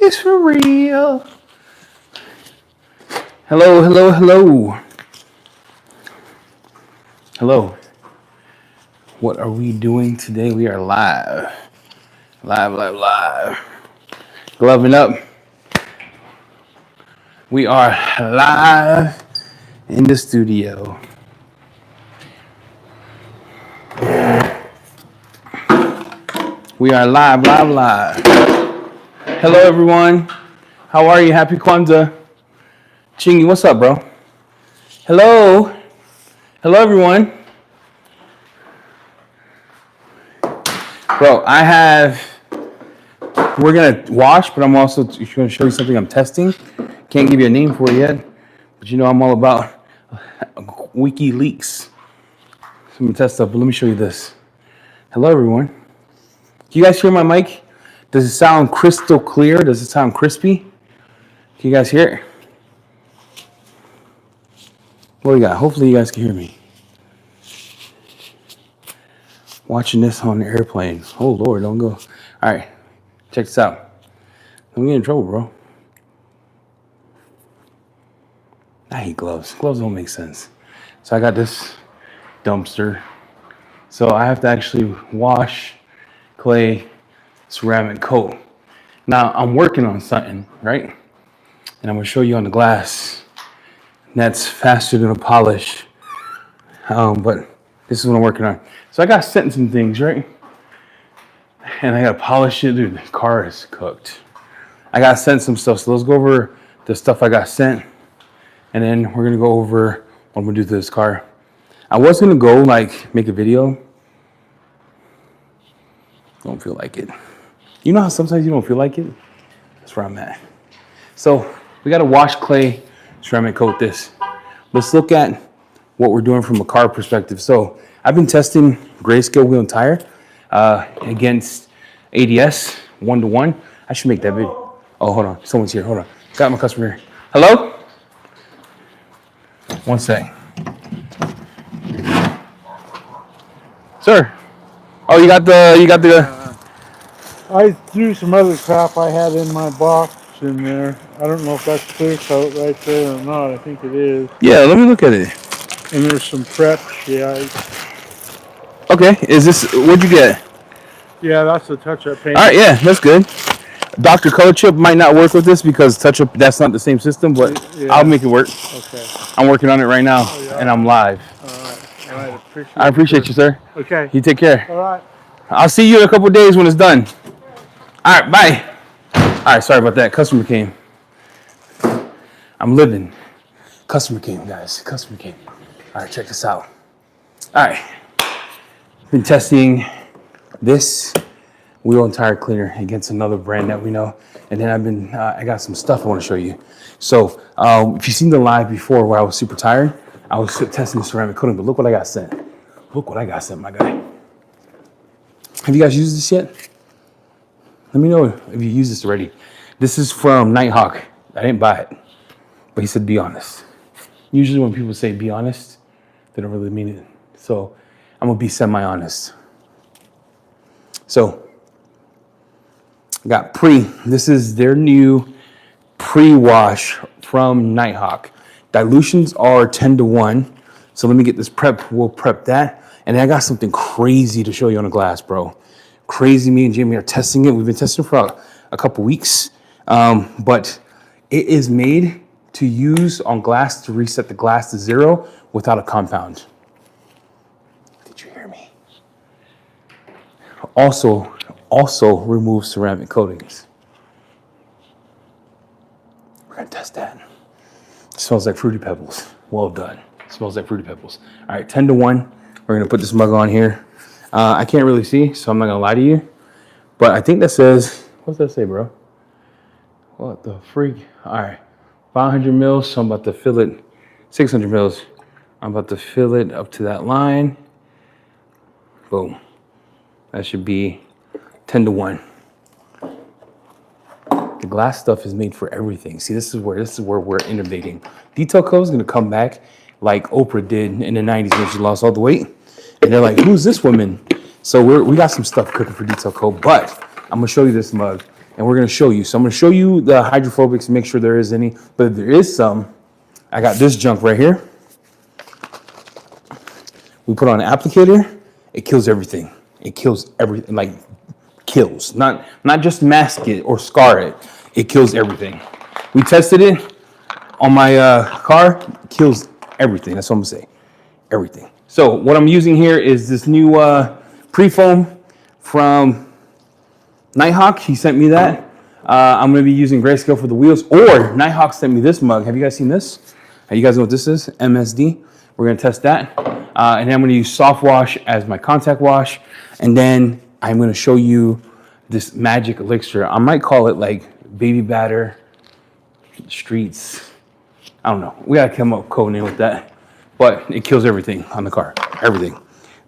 It's for real. Hello, hello, hello. Hello. What are we doing today? We are live. Live. Gloving up. We are live in the studio. We are live. Hello, everyone. How are you? Happy Kwanzaa. Chingy, what's up, bro? Hello, everyone. Bro, we're going to wash, but I'm also going to show you something I'm testing. Can't give you a name for it yet, but you know I'm all about WikiLeaks. So I'm going to test stuff, but let me show you this. Hello, everyone. Can you guys hear my mic? Does it sound crystal clear? Does it sound crispy? Can you guys hear it? What do you got? Hopefully you guys can hear me. Watching this on the airplane. Oh, Lord, don't go. All right, check this out. Don't get in trouble, bro. I hate gloves. Gloves don't make sense. So I got this dumpster. So I have to actually wash clay ceramic coat. Now I'm working on something, right? And I'm gonna show you on the glass. That's faster than a polish. But this is what I'm working on. So I got sent some things, right? And I gotta polish it. Dude, the car is cooked. I got sent some stuff. So let's go over the stuff I got sent. And then we're gonna go over what I'm gonna do to this car. I was gonna go make a video. Don't feel like it. You know how sometimes you don't feel like it? That's where I'm at. So we gotta wash clay ceramic coat this. Let's look at what we're doing from a car perspective. So I've been testing grayscale wheel and tire against ADS 1-to-1. I should make that video. Oh, hold on. Someone's here. Hold on. Got my customer here. Hello? One sec. Sir. Oh, you got the. I threw some other crap I had in my box in there. I don't know if that's clear coat right there or not. I think it is. Yeah, let me look at it. And there's some prep shit. Okay, what'd you get? Yeah, that's the touch-up paint. All right, yeah, that's good. Dr. Color Chip might not work with this because touch-up, that's not the same system, but yeah. I'll make it work. Okay. I'm working on it right now, and I'm live. All right. I appreciate you, sir. Okay. You take care. All right. I'll see you in a couple of days when it's done. All right, bye. All right, sorry about that. Customer came. I'm living. Customer came, guys. Customer came. All right, check this out. All right. Been testing this wheel and tire cleaner against another brand that we know. And then I got some stuff I want to show you. So if you've seen the live before where I was super tired, I was testing ceramic coating, but look what I got sent. Look what I got sent, my guy. Have you guys used this yet? Let me know if you used this already. This is from Nighthawk. I didn't buy it, but he said, be honest. Usually when people say be honest, they don't really mean it. So I'm gonna be semi-honest. So I got this is their new pre-wash from Nighthawk. Dilutions are 10-to-1. So let me get this prep, we'll prep that. And then I got something crazy to show you on the glass, bro. Crazy, me and Jamie are testing it. We've been testing it for a couple weeks. But it is made to use on glass to reset the glass to 0 without a compound. Did you hear me? Also remove ceramic coatings. We're gonna test that. It smells like Fruity Pebbles. Well done. It smells like Fruity Pebbles. All right, 10-to-1. We're gonna put this mug on here. I can't really see, so I'm not gonna lie to you. But I think that says, what's that say, bro? What the freak? All right, 500 mils, so I'm about to fill it, 600 mils. I'm about to fill it up to that line. Boom. That should be 10-to-1. The glass stuff is made for everything. See, this is where we're innovating. Detail coat is gonna come back like Oprah did in the 90s when she lost all the weight. And they're like, who's this woman? So we got some stuff cooking for Detail Coat, but I'm gonna show you this mug. and we're gonna show you. So I'm gonna show you the hydrophobics and make sure there is any, but if there is some, I got this junk right here. We put on an applicator, it kills everything. It kills everything, like kills, not just mask it or scar it. It kills everything. We tested it on my car, it kills everything. That's what I'm gonna say, everything. So what I'm using here is this new pre-foam from Nighthawk. He sent me that. I'm gonna be using grayscale for the wheels, or Nighthawk sent me this mug. Have you guys seen this? You guys know what this is? MSD. We're gonna test that. And then I'm gonna use soft wash as my contact wash. And then I'm gonna show you this magic elixir. I might call it like baby batter streets. I don't know. We gotta come up with a code name with that. But it kills everything on the car. Everything.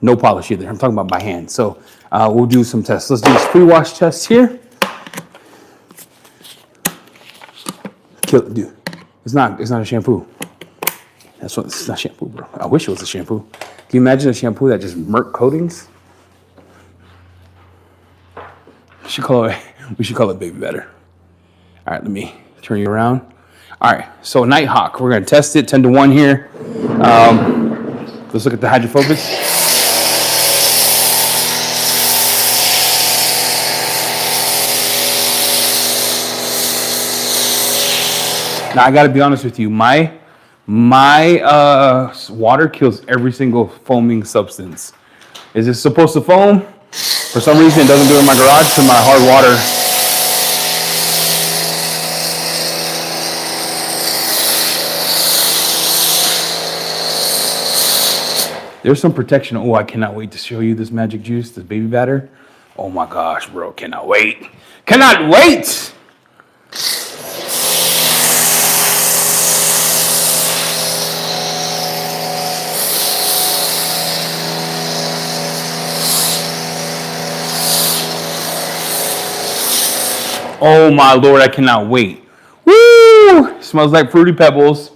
No polish either. I'm talking about by hand. So we'll do some tests. Let's do this pre-wash test here. Dude, it's not a shampoo. That's what, it's not shampoo, bro. I wish it was a shampoo. Can you imagine a shampoo that just murk coatings? We should call it baby batter. All right, let me turn you around. All right, so Nighthawk, we're gonna test it 10 to 1 here. Let's look at the hydrophobics. Now I gotta be honest with you, my water kills every single foaming substance. Is it supposed to foam? For some reason it doesn't do it in my garage to my hard water. There's some protection. Oh, I cannot wait to show you this magic juice, this baby batter. Oh my gosh, bro, cannot wait. Cannot wait! Oh my Lord, I cannot wait. Woo! Smells like Fruity Pebbles.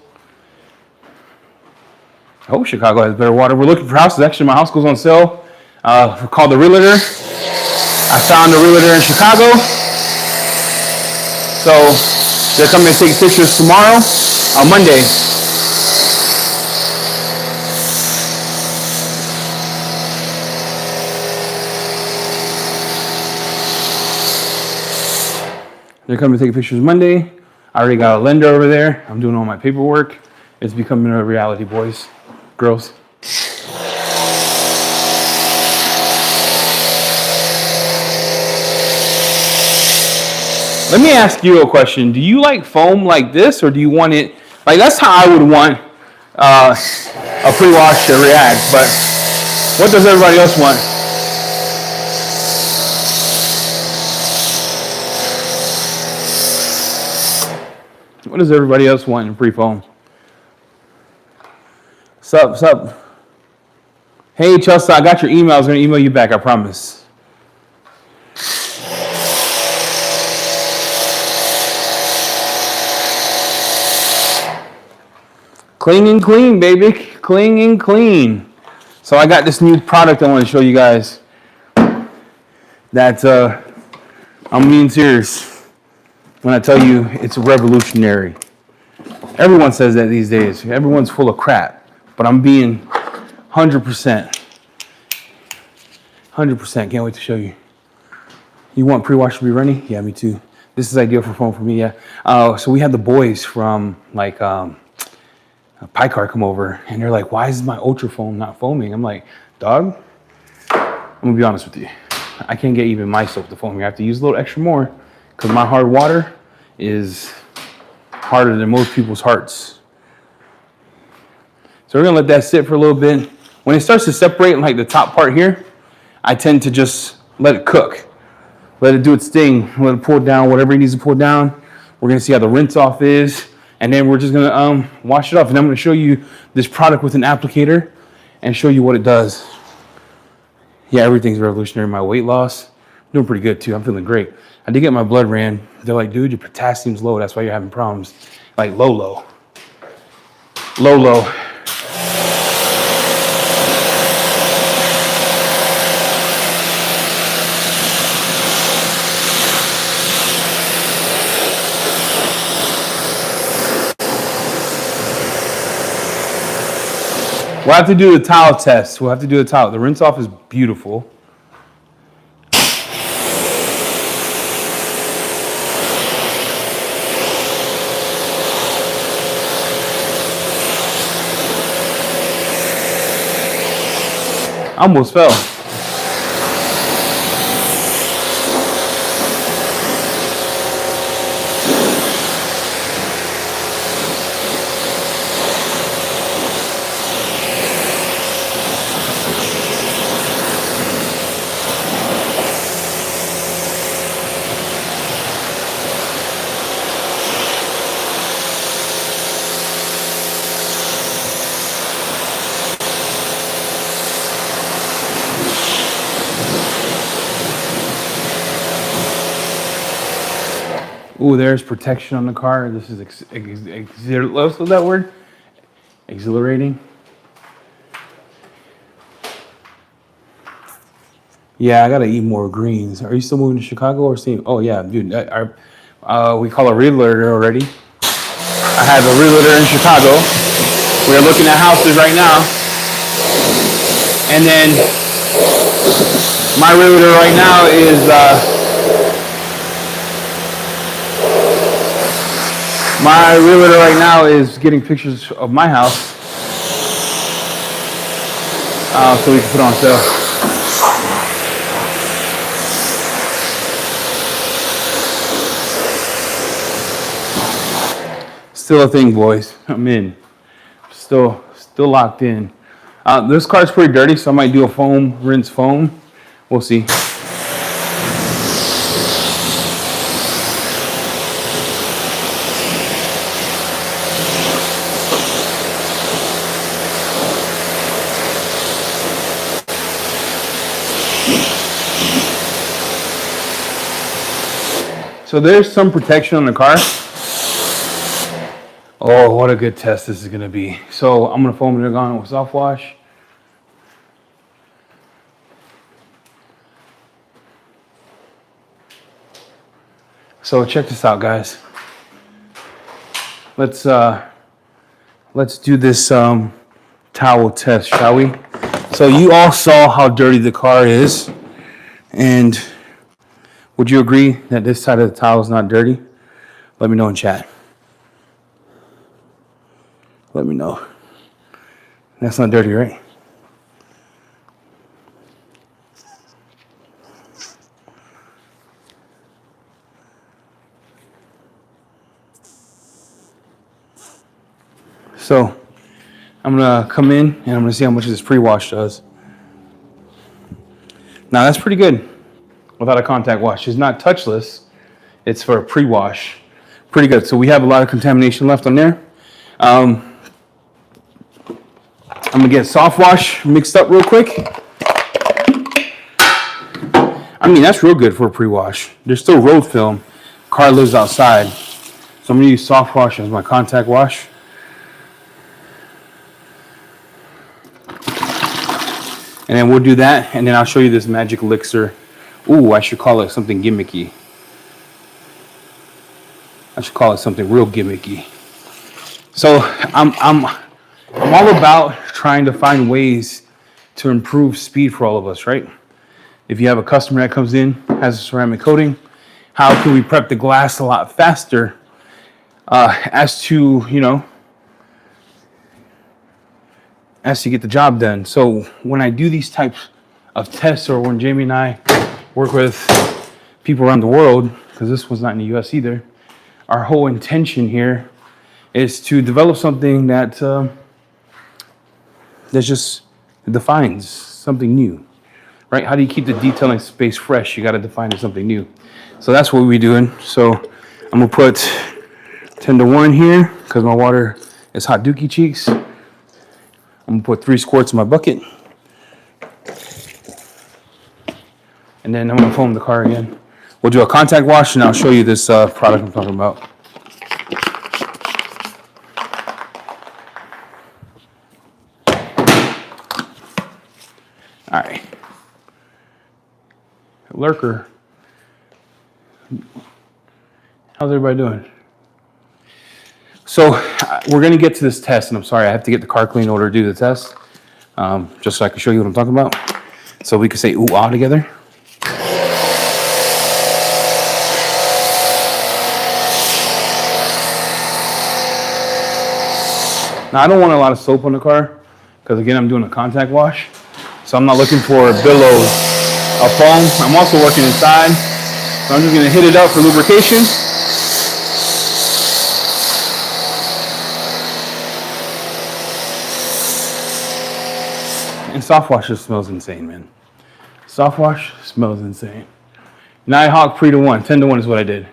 I hope Chicago has better water. We're looking for houses. Actually, my house goes on sale. Called the Realtor. I found the Realtor in Chicago. So they're coming to take pictures tomorrow, on Monday. They're coming to take pictures Monday. I already got a lender over there. I'm doing all my paperwork. It's becoming a reality, boys, girls. Let me ask you a question. Do you like foam like this, or do you want it, like that's how I would want a pre-wash to react, but what does everybody else want? What does everybody else want in pre-foam? Sup? Hey, Chelsea, I got your email. I was going to email you back, I promise. Clean and clean, baby. Clean and clean. So I got this new product I want to show you guys. That I'm being serious when I tell you it's revolutionary. Everyone says that these days. Everyone's full of crap. But I'm being 100%. 100%. Can't wait to show you. You want pre-wash to be running? Yeah, me too. This is ideal for foam for me, yeah. So we had the boys from like Picar come over, and they're like, why is my Ultra Foam not foaming? I'm like, dog, I'm gonna be honest with you. I can't get even my soap to foam. I have to use a little extra more because my hard water is harder than most people's hearts. So we're gonna let that sit for a little bit. When it starts to separate like the top part here, I tend to just let it cook. Let it do its thing. Let it pour down whatever it needs to pour down. We're gonna see how the rinse off is. And then we're just gonna wash it off. And I'm gonna show you this product with an applicator and show you what it does. Yeah, everything's revolutionary. My weight loss, I'm doing pretty good too. I'm feeling great. I did get my blood ran. They're like, dude, your potassium's low. That's why you're having problems. Like low. We'll have to do the towel test. We'll have to do the towel. The rinse off is beautiful. I almost fell. Ooh, there's protection on the car. This is what's that word? Exhilarating. Yeah, I gotta eat more greens. Are you still moving to Chicago or staying? Oh yeah, dude. We call a realtor already. I have a realtor in Chicago. We are looking at houses right now, and then my realtor right now is. My realtor right now is getting pictures of my house so we can put on sale. Still a thing, boys. I'm in. Still locked in. This car's pretty dirty, so I might do a rinse foam. We'll see. So there's some protection on the car. Oh, what a good test this is gonna be. So I'm gonna foam it on with soft wash. So check this out, guys. Let's do this towel test, shall we? So you all saw how dirty the car is, and would you agree that this side of the towel is not dirty? Let me know in chat. Let me know. That's not dirty, right? So I'm gonna come in and I'm gonna see how much this pre-wash does. Now that's pretty good without a contact wash. It's not touchless. It's for a pre-wash. Pretty good. So we have a lot of contamination left on there. I'm gonna get soft wash mixed up real quick. I mean, that's real good for a pre-wash. There's still road film. Car lives outside. So I'm gonna use soft wash as my contact wash. And then we'll do that, and then I'll show you this magic elixir. Ooh, I should call it something gimmicky. I should call it something real gimmicky. So I'm all about trying to find ways to improve speed for all of us, right? If you have a customer that comes in, has a ceramic coating, how can we prep the glass a lot faster as to get the job done. So when I do these types of tests, or when Jamie and I work with people around the world, because this one's not in the US either, our whole intention here is to develop something that just defines something new, right? How do you keep the detailing space fresh? You got to define something new. So that's what we're doing. So I'm gonna put 10 to 1 here because my water is hot dookie cheeks. I'm gonna put 3 squirts in my bucket, and then I'm gonna foam the car again. We'll do a contact wash, and I'll show you this product I'm talking about. All right, Lurker, how's everybody doing? So we're gonna get to this test, and I'm sorry, I have to get the car clean in order to do the test. just so I can show you what I'm talking about. So we can say ooh ah together. Now I don't want a lot of soap on the car because again I'm doing a contact wash. So I'm not looking for billows of foam. I'm also working inside. So I'm just gonna hit it up for lubrication. And soft wash just smells insane, man. Soft wash smells insane. Nighthawk 3-to-1, 10-to-1 is what I did.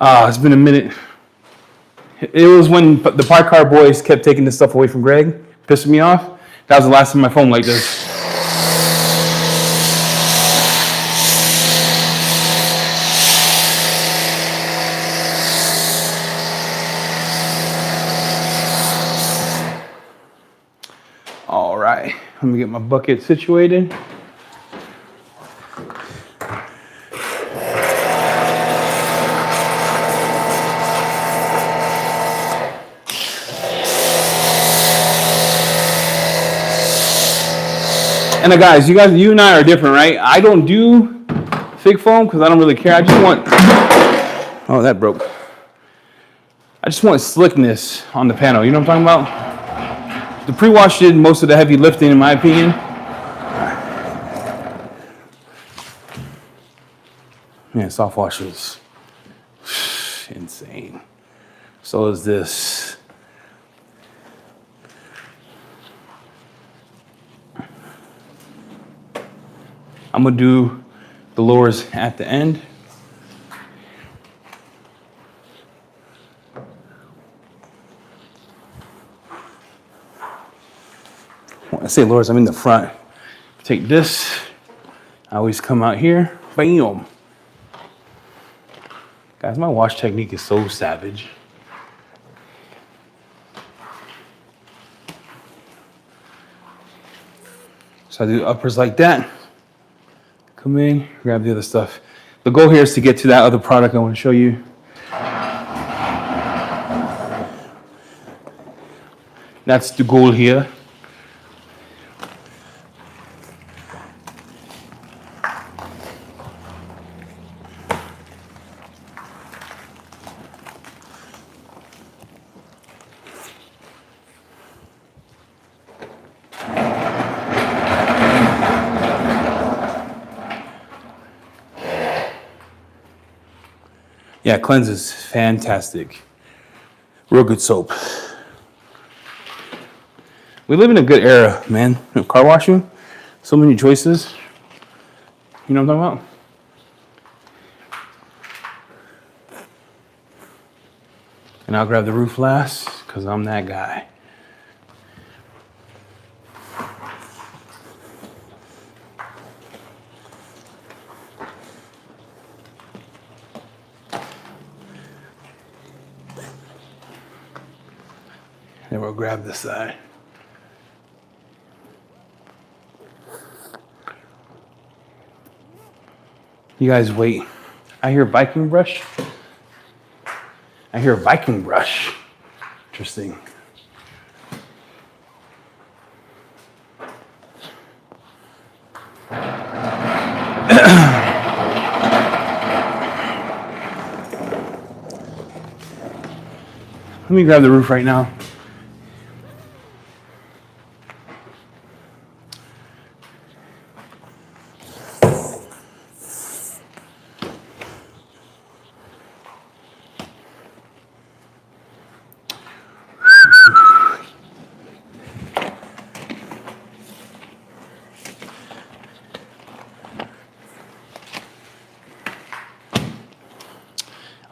It's been a minute. It was when the park car boys kept taking this stuff away from Greg, pissing me off. That was the last time my phone like this. All right, let me get my bucket situated. And guys, you and I are different, right? I don't do fig foam because I don't really care. I just want, oh, that broke. I just want slickness on the panel. You know what I'm talking about? The pre-wash did most of the heavy lifting, in my opinion. Man, soft wash is insane. So is this. I'm gonna do the lowers at the end. When I say lowers, I'm in the front. Take this, I always come out here, bam. Guys, my wash technique is so savage. So I do uppers like that. Come in, grab the other stuff. The goal here is to get to that other product I want to show you. That's the goal here. Yeah, Cleanse is fantastic. Real good soap. We live in a good era, man. Car washing, so many choices. You know what I'm talking about? And I'll grab the roof last, because I'm that guy. Then we'll grab this side. You guys wait. I hear Viking brush. I hear Viking brush. Interesting. Let me grab the roof right now.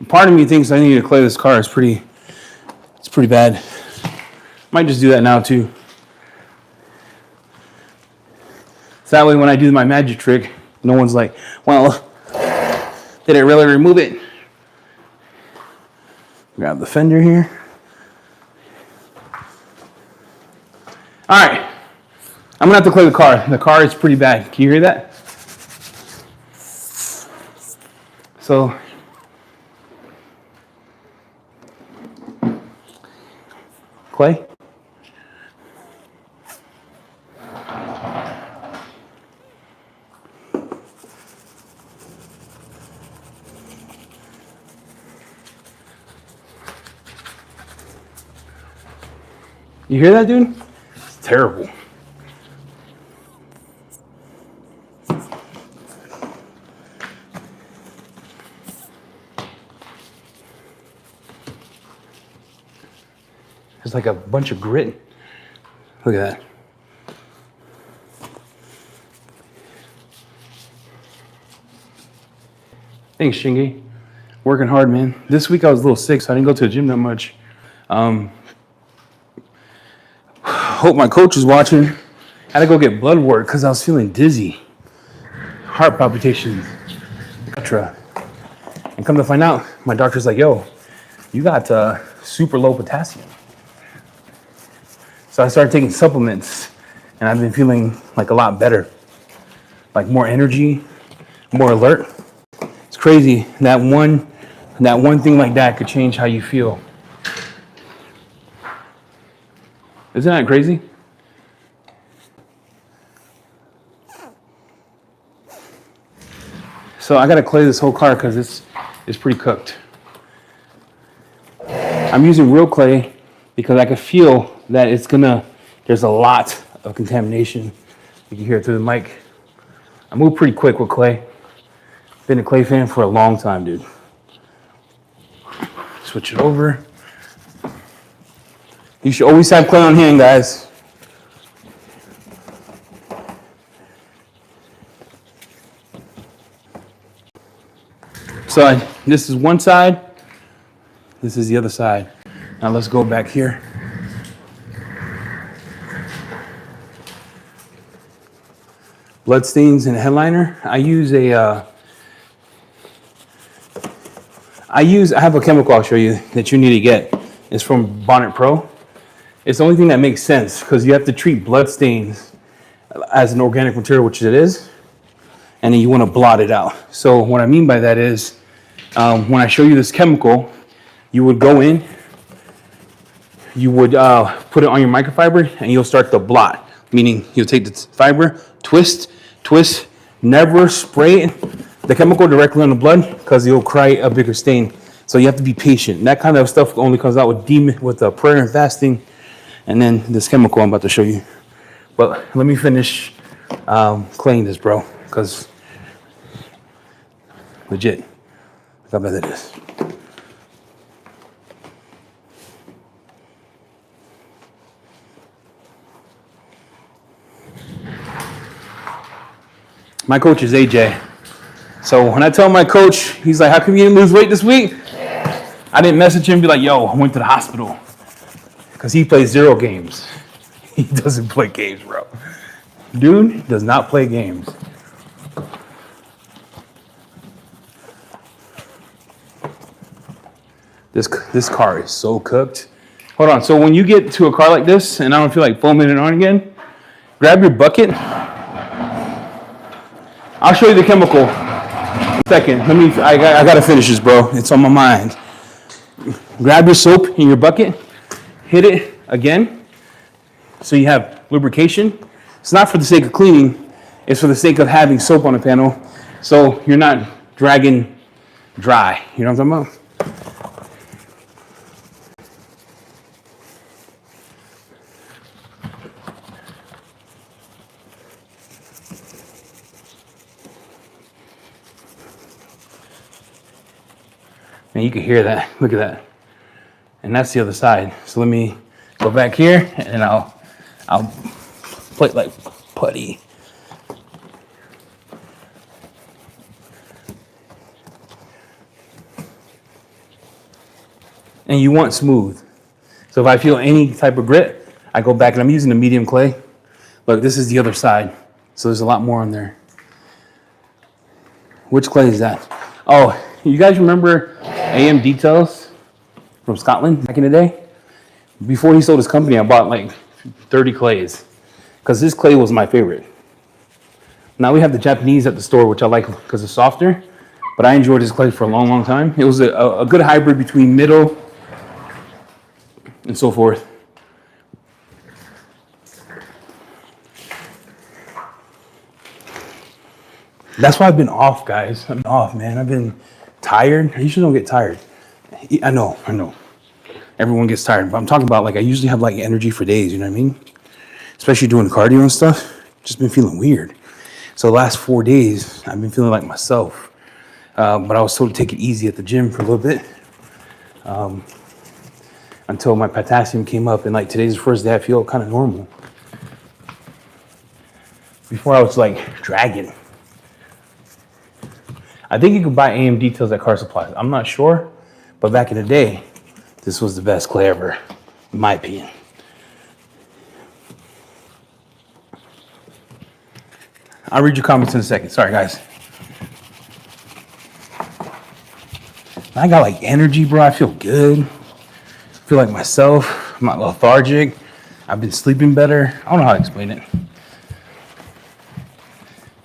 Part of me thinks I need to clear this car. It's pretty bad. Might just do that now too. So that way when I do my magic trick, no one's like, well, did I really remove it? Grab the fender here. All right, I'm gonna have to clear the car. The car is pretty bad. Can you hear that? So, Clay, You hear that, dude? It's terrible. It's like a bunch of grit. Look at that. Thanks, Shingy. Working hard, man. This week I was a little sick, so I didn't go to the gym that much. Hope my coach is watching. Had to go get blood work because I was feeling dizzy. Heart palpitations, etc. And come to find out, my doctor's like, yo, you got super low potassium. So I started taking supplements, and I've been feeling like a lot better. Like more energy, more alert. It's crazy. That one thing like that could change how you feel. Isn't that crazy? So I gotta clay this whole car because it's pretty cooked. I'm using real clay because I can feel that there's a lot of contamination. You can hear it through the mic. I move pretty quick with clay. Been a clay fan for a long time, dude. Switch it over. You should always have clay on hand, guys. So this is one side. This is the other side. Now let's go back here. Blood stains and headliner. I have a chemical I'll show you that you need to get. It's from Bonnet Pro. It's the only thing that makes sense because you have to treat blood stains as an organic material, which it is, and then you want to blot it out. So what I mean by that is, when I show you this chemical, you would go in, you would put it on your microfiber, and you'll start to blot. Meaning you'll take the fiber, twist, never spray the chemical directly on the blood because you'll create a bigger stain. So you have to be patient. That kind of stuff only comes out with prayer and fasting, and then this chemical I'm about to show you. But let me finish claying this, bro, because legit, look how bad that is. My coach is AJ. So when I tell my coach, he's like, how come you didn't lose weight this week? I didn't message him and be like, yo, I went to the hospital. Because he plays 0 games. He doesn't play games, bro. Dude does not play games. This car is so cooked. Hold on. So when you get to a car like this and I don't feel like foaming it on again, grab your bucket. I'll show you the chemical in a second. I gotta finish this, bro. It's on my mind. Grab your soap in your bucket, hit it again, so you have lubrication. It's not for the sake of cleaning, it's for the sake of having soap on the panel, so you're not dragging dry. You know what I'm talking about? And you can hear that. Look at that. And that's the other side. So let me go back here and I'll play it like putty. And you want smooth. So if I feel any type of grit, I go back and I'm using a medium clay. Look, this is the other side. So there's a lot more on there. Which clay is that? Oh, you guys remember AM Details from Scotland back in the day? Before he sold his company, I bought like 30 clays because this clay was my favorite. Now we have the Japanese at the store, which I like because it's softer, but I enjoyed this clay for a long, long time. It was a good hybrid between middle and so forth. That's why I've been off, guys. I've been off, man. I've been tired. I usually don't get tired. I know. Everybody everyone gets tired. But I'm talking about like I usually have like energy for days, you know what I mean? Especially doing cardio and stuff. Just been feeling weird. So the last 4 days, I've been feeling like myself. But I was told to take it easy at the gym for a little bit until my potassium came up. And like today's the first day I feel kind of normal. Before I was like dragging. I think you could buy AM details at Car Supplies. I'm not sure, but back in the day, this was the best clay ever, in my opinion. I'll read your comments in a second. Sorry, guys. I got like energy, bro. I feel good. I feel like myself. I'm not lethargic. I've been sleeping better. I don't know how to explain it.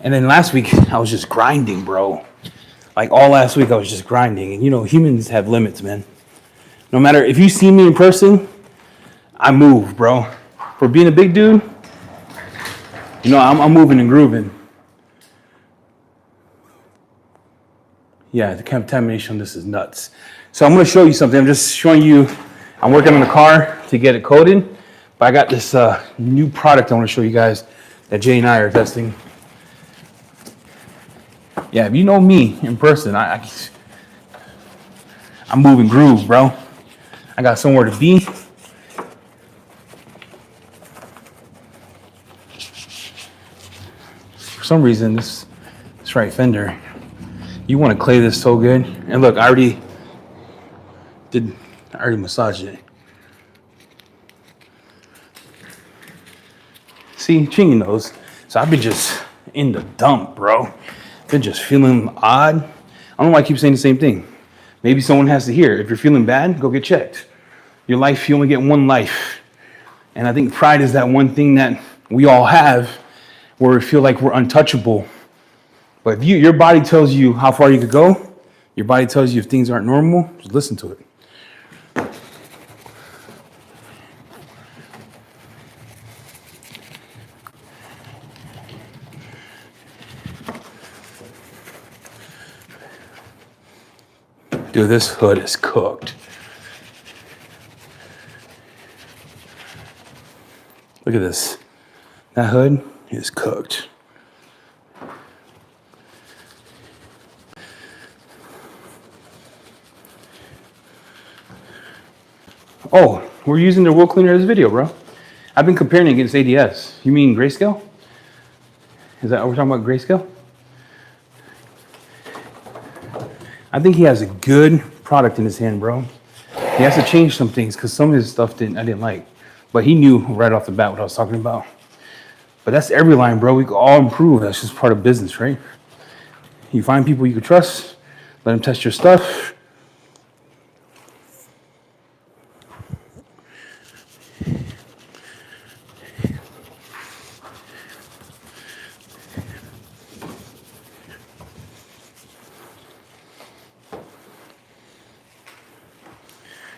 And then last week, I was just grinding, bro. Like all last week, I was just grinding. And you know, humans have limits, man. No matter if you see me in person, I move, bro. For being a big dude, you know, I'm moving and grooving. Yeah, the contamination on this is nuts. So I'm going to show you something. I'm just showing you, I'm working on the car to get it coated. But I got this new product I want to show you guys that Jay and I are testing. Yeah, if you know me in person, I'm moving grooves, bro. I got somewhere to be. For some reason, this right fender, you want to clay this so good. And look, I already massaged it. See, Chingy knows. So I've been just in the dump, bro. Been just feeling odd. I don't know why I keep saying the same thing. Maybe someone has to hear. If you're feeling bad, go get checked. Your life, you only get one life. And I think pride is that one thing that we all have where we feel like we're untouchable. But if your body tells you how far you could go, your body tells you if things aren't normal, just listen to it. Dude, this hood is cooked. Look at this. That hood is cooked. Oh, we're using the wheel cleaner as a video, bro. I've been comparing it against ADS. You mean Grayscale? Is that what we're talking about, Grayscale? I think he has a good product in his hand, bro. He has to change some things because some of his stuff I didn't like. But he knew right off the bat what I was talking about. But that's every line, bro. We can all improve. That's just part of business, right? You find people you can trust, let them test your stuff.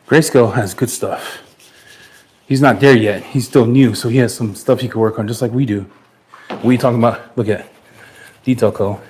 Grayscale has good stuff. He's not there yet. He's still new, so he has some stuff he could work on, just like we do. What are you talking about? Look at Detail Co.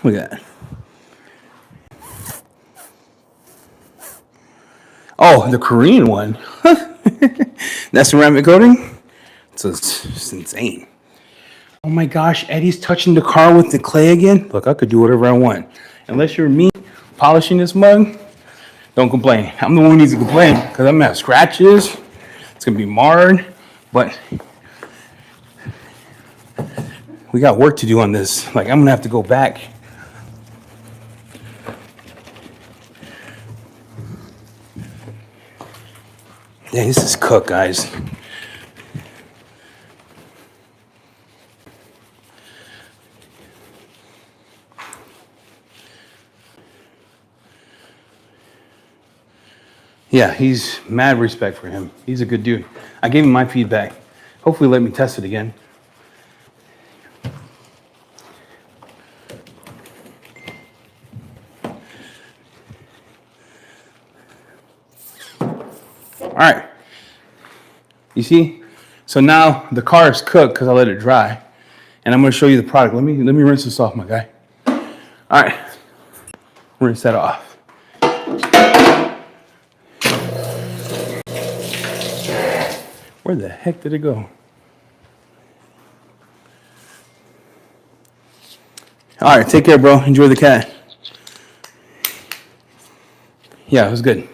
Look at that. Oh, the Korean one. That ceramic coating? It's insane. Oh my gosh, Eddie's touching the car with the clay again. Look, I could do whatever I want. Unless you're me polishing this mug, don't complain. I'm the one who needs to complain because I'm gonna have scratches. It's gonna be marred, but we got work to do on this. Like, I'm gonna have to go back. Dang, this is cooked, guys. Yeah, he's mad respect for him. He's a good dude. I gave him my feedback. Hopefully let me test it again. All right. You see? So now the car is cooked because I let it dry. And I'm going to show you the product. Let me rinse this off, my guy. All right. Rinse that off. Where the heck did it go? All right, take care, bro. Enjoy the cat. Yeah, it was good.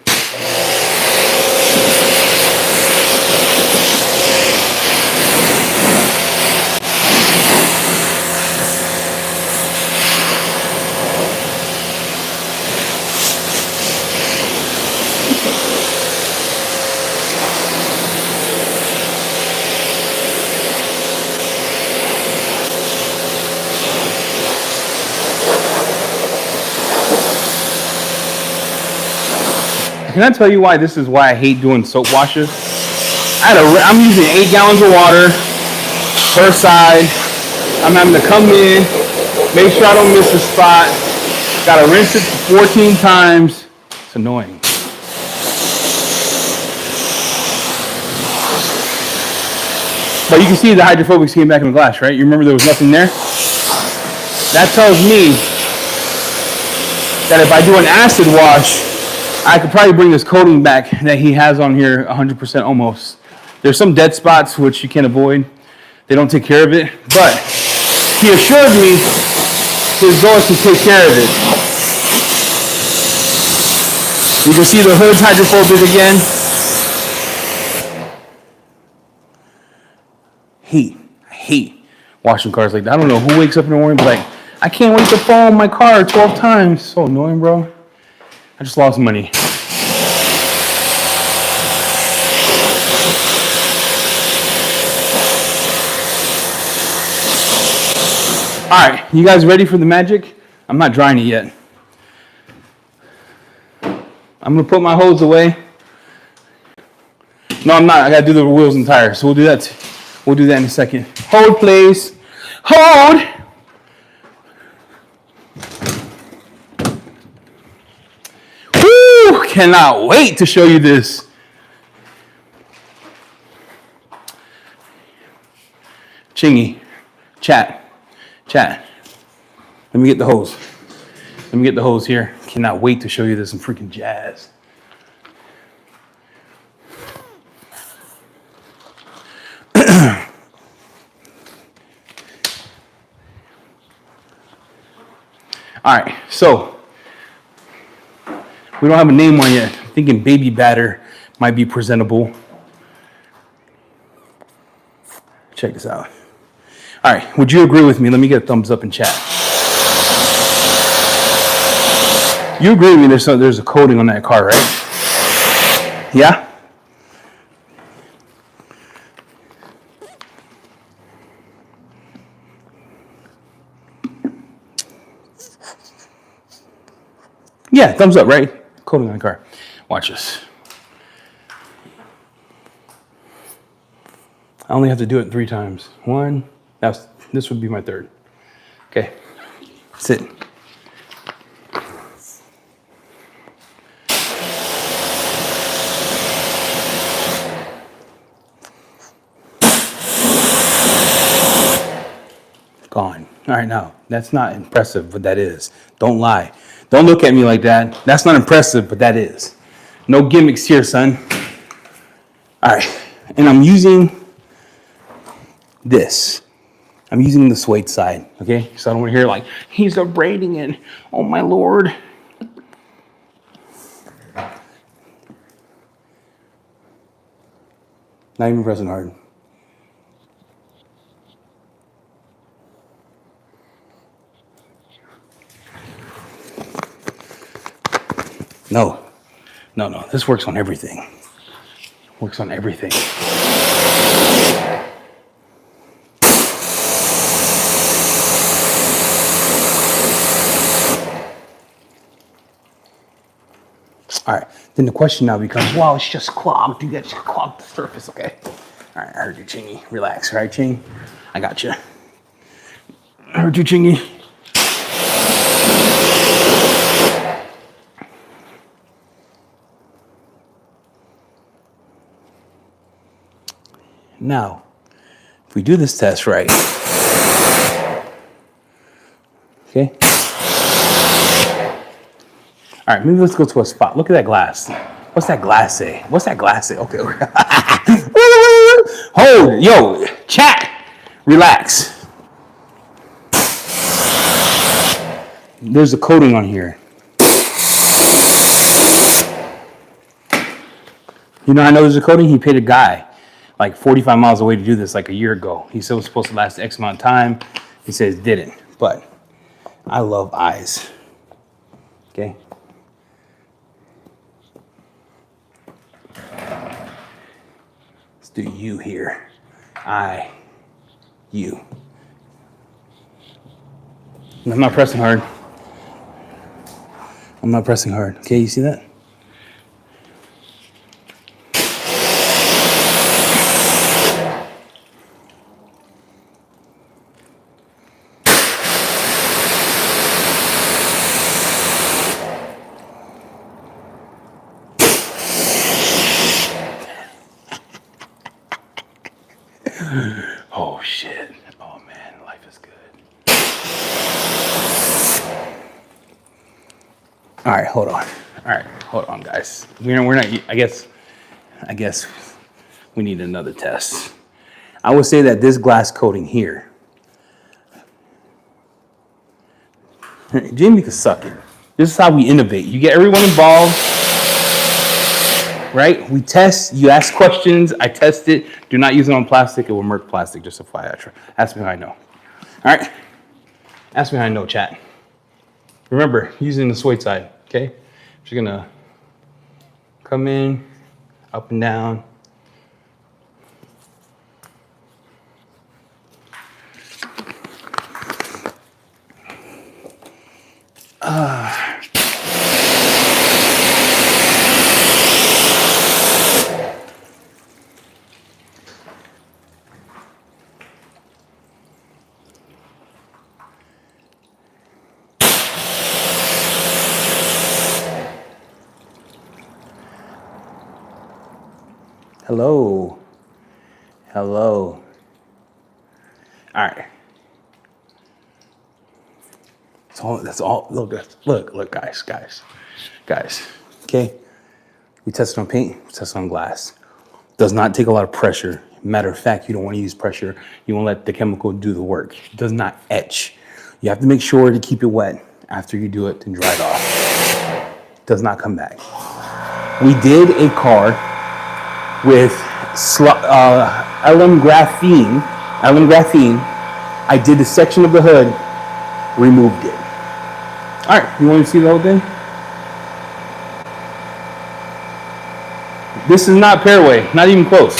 Can I tell you why this is why I hate doing soap washes? I'm using 8 gallons of water per side. I'm having to come in, make sure I don't miss a spot. Gotta rinse it 14 times. It's annoying. But you can see the hydrophobics came back in the glass, right? You remember there was nothing there? That tells me that if I do an acid wash, I could probably bring this coating back that he has on here 100% almost. There's some dead spots which you can't avoid. They don't take care of it, but he assured me his goal is to take care of it. You can see the hood's hydrophobic again. I hate washing cars like that. I don't know who wakes up in the morning and be like, I can't wait to foam my car 12 times. So annoying, bro. I just lost money. All right, you guys ready for the magic? I'm not drying it yet. I'm gonna put my hose away. No, I'm not. I gotta do the wheels and tires. So we'll do that. We'll do that in a second. Hold, please. Hold. Woo! Cannot wait to show you this. Chingy, chat. Let me get the hose. Let me get the hose here. Cannot wait to show you this in freaking jazz. All right, so we don't have a name on yet. I'm thinking baby batter might be presentable. Check this out. All right, would you agree with me? Let me get a thumbs up in chat. You agree with me there's a coating on that car, right? Yeah? Yeah, thumbs up, right? Coating on the car. Watch this. I only have to do it 3 times. 1, this would be my 3rd. Okay, sit. Gone. All right, now, that's not impressive, but that is. Don't lie. Don't look at me like that. That's not impressive, but that is. No gimmicks here, son. All right, and I'm using this. I'm using the suede side, okay? So I don't want to hear like, he's abrading it. Oh, my Lord. Not even pressing hard. No. This works on everything. Works on everything. All right. Then the question now becomes, well, it's just clogged. You got to clog the surface, okay? All right, I heard you, Chingy. Relax, all right, Ching? I got you. I heard you, Chingy. Now, if we do this test right, okay? All right, maybe let's go to a spot. Look at that glass. What's that glass say? What's that glass say? Okay. Hold, yo, chat, relax. There's a coating on here. You know, I know there's a coating. He paid a guy like 45 miles away to do this like a year ago. He said it was supposed to last X amount of time. He says it didn't, but I love eyes. Okay. Let's do you here. You. And I'm not pressing hard. I'm not pressing hard. Okay, you see that? Oh shit. Oh man, life is good. All right, hold on. All right, hold on, guys. We're not. I guess we need another test. I would say that this glass coating here, Jamie could suck it. This is how we innovate. You get everyone involved, right? We test. You ask questions. I test it. Do not use it on plastic. It will murk plastic. Just a FYI. Ask me how I know. All right. Ask me how I know, chat. Remember, using the suede side. Okay. Just gonna come in, up and down. Hello. Hello. All right. That's all. Look, guys. Okay. We tested on paint. We tested on glass. Does not take a lot of pressure. Matter of fact, you don't want to use pressure. You want to let the chemical do the work. It does not etch. You have to make sure to keep it wet after you do it and dry it off. It does not come back. We did a car with alum graphene. I did the section of the hood, removed it. All right, you want to see the whole thing? This is not Pairway, not even close.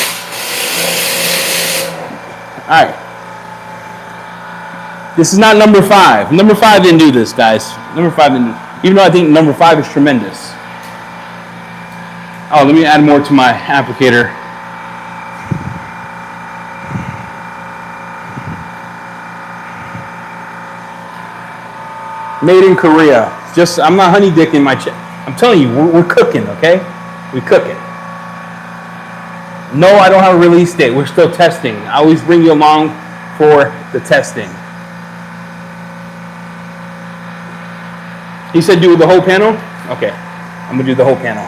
All right. This is not number 5. Number 5 didn't do this, guys. Number 5 didn't do this. Even though I think number 5 is tremendous. Oh, let me add more to my applicator. Made in Korea. I'm not honey dicking my check. I'm telling you, we're cooking, okay? We're cooking. No, I don't have a release date. We're still testing. I always bring you along for the testing. He said do the whole panel? Okay, I'm gonna do the whole panel.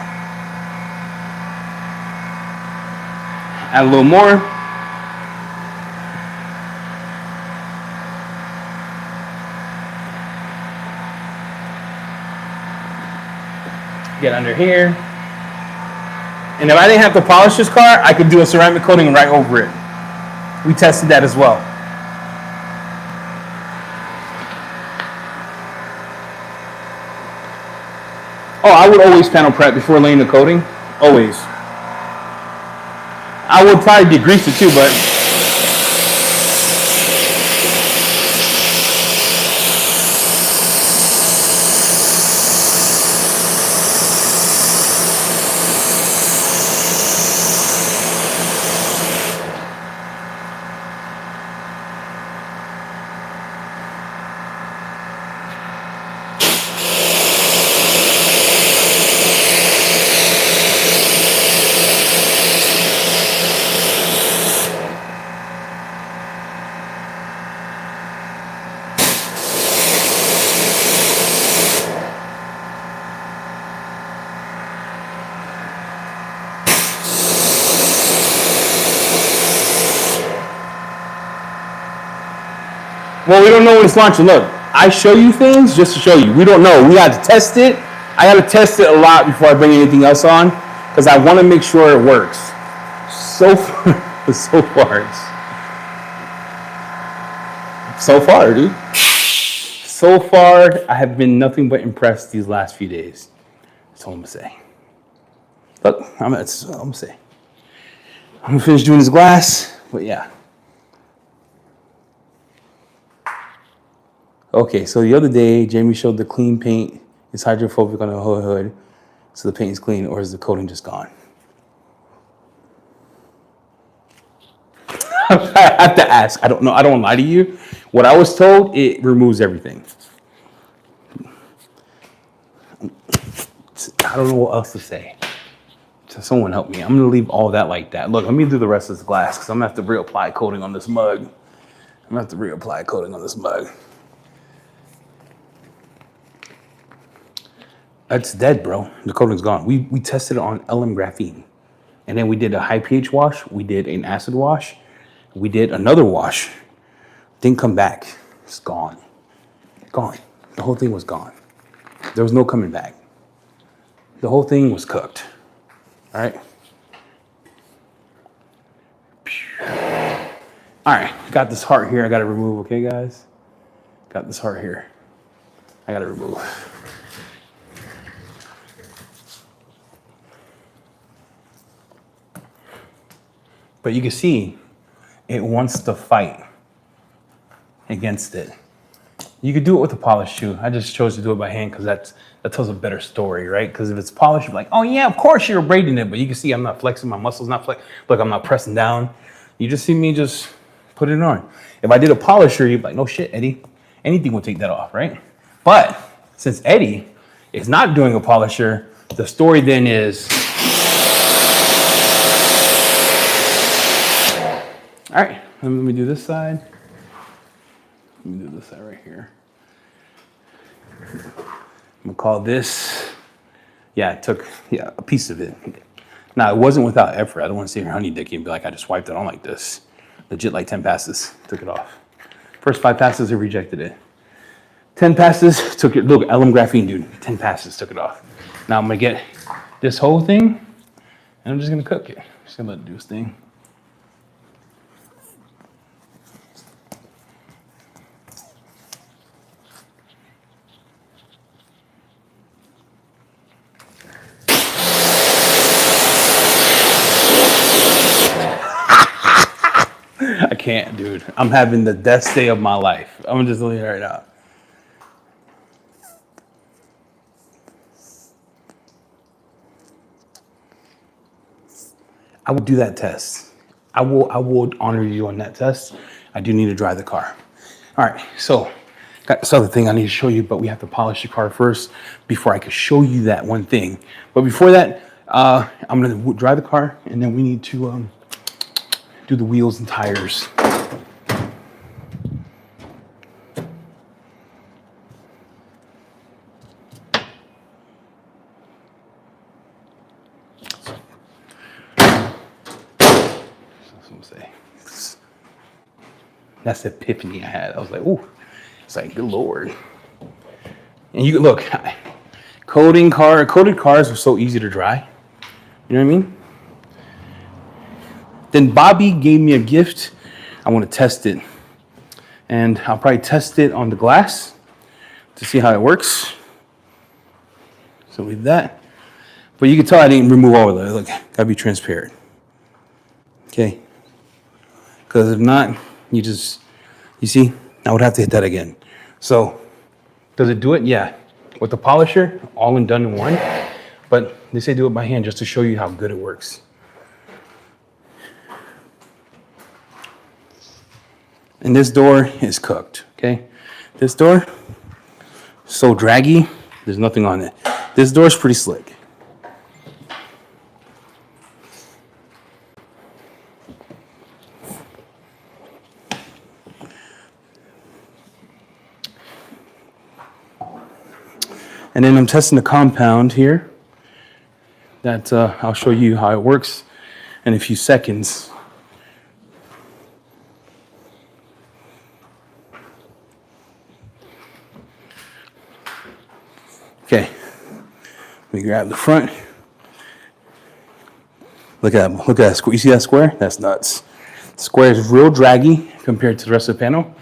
Add a little more. Get under here. And if I didn't have to polish this car, I could do a ceramic coating right over it. We tested that as well. Oh, I would always panel prep before laying the coating. Always. I would probably degrease it too, but Well, we don't know when it's launching. Look, I show you things just to show you. We don't know. We got to test it. I got to test it a lot before I bring anything else on because I want to make sure it works. So far, dude. So far, I have been nothing but impressed these last few days. That's all I'm gonna say. Look, that's all I'm gonna say. I'm gonna finish doing this glass, but yeah. Okay, so the other day, Jamie showed the clean paint. It's hydrophobic on the whole hood, so the paint is clean, or is the coating just gone? I have to ask. I don't know. I don't lie to you. What I was told, it removes everything. I don't know what else to say. So someone help me. I'm gonna leave all that like that. Look, let me do the rest of this glass because I'm gonna have to reapply coating on this mug. It's dead, bro. The coating's gone. We tested it on LM graphene. And then we did a high pH wash. We did an acid wash. We did another wash. Didn't come back. It's gone. Gone. The whole thing was gone. There was no coming back. The whole thing was cooked. All right. All right. Got this heart here. I got to remove. Okay, guys. Got this heart here. I got to remove. But you can see it wants to fight against it. You could do it with a polished shoe. I just chose to do it by hand because that tells a better story, right? Because if it's polished, you're like, oh yeah, of course you're abrading it. But you can see I'm not flexing, my muscles not flex. Look, I'm not pressing down. You just see me just put it on. If I did a polisher, you'd be like, no shit, Eddie. Anything would take that off, right? But since Eddie is not doing a polisher, the story then is, all right, let me do this side. Let me do this side right here. I'm gonna call this, it took a piece of it. Now, it wasn't without effort. I don't want to sit here honey dicky and be like, I just wiped it on like this. Legit, like 10 passes, took it off. First 5 passes, I rejected it. 10 passes, took it. Look, LM graphene, dude. 10 passes, took it off. Now I'm gonna get this whole thing, and I'm just gonna cook it. Just gonna let it do its thing. I can't, dude. I'm having the best day of my life. I'm just leaving it right now. I would do that test. I will honor you on that test. I do need to drive the car. All right, so got this other thing I need to show you, but we have to polish the car first before I can show you that one thing. But before that, I'm gonna drive the car, and then we need to do the wheels and tires. That's the epiphany I had. I was like, ooh, it's like, good Lord. And you look, coated cars are so easy to dry. You know what I mean? Then Bobby gave me a gift. I want to test it. And I'll probably test it on the glass to see how it works. So leave that. But you can tell I didn't remove all of it. Look, gotta be transparent. Okay. Because if not, you see, I would have to hit that again. So, does it do it? Yeah. With the polisher, all in done in one. But they say do it by hand just to show you how good it works. And this door is cooked, okay? This door, so draggy, there's nothing on it. This door is pretty slick. And then I'm testing the compound here. That I'll show you how it works in a few seconds. Okay. Let me grab the front. Look at that square. You see that square? That's nuts. The square is real draggy compared to the rest of the panel.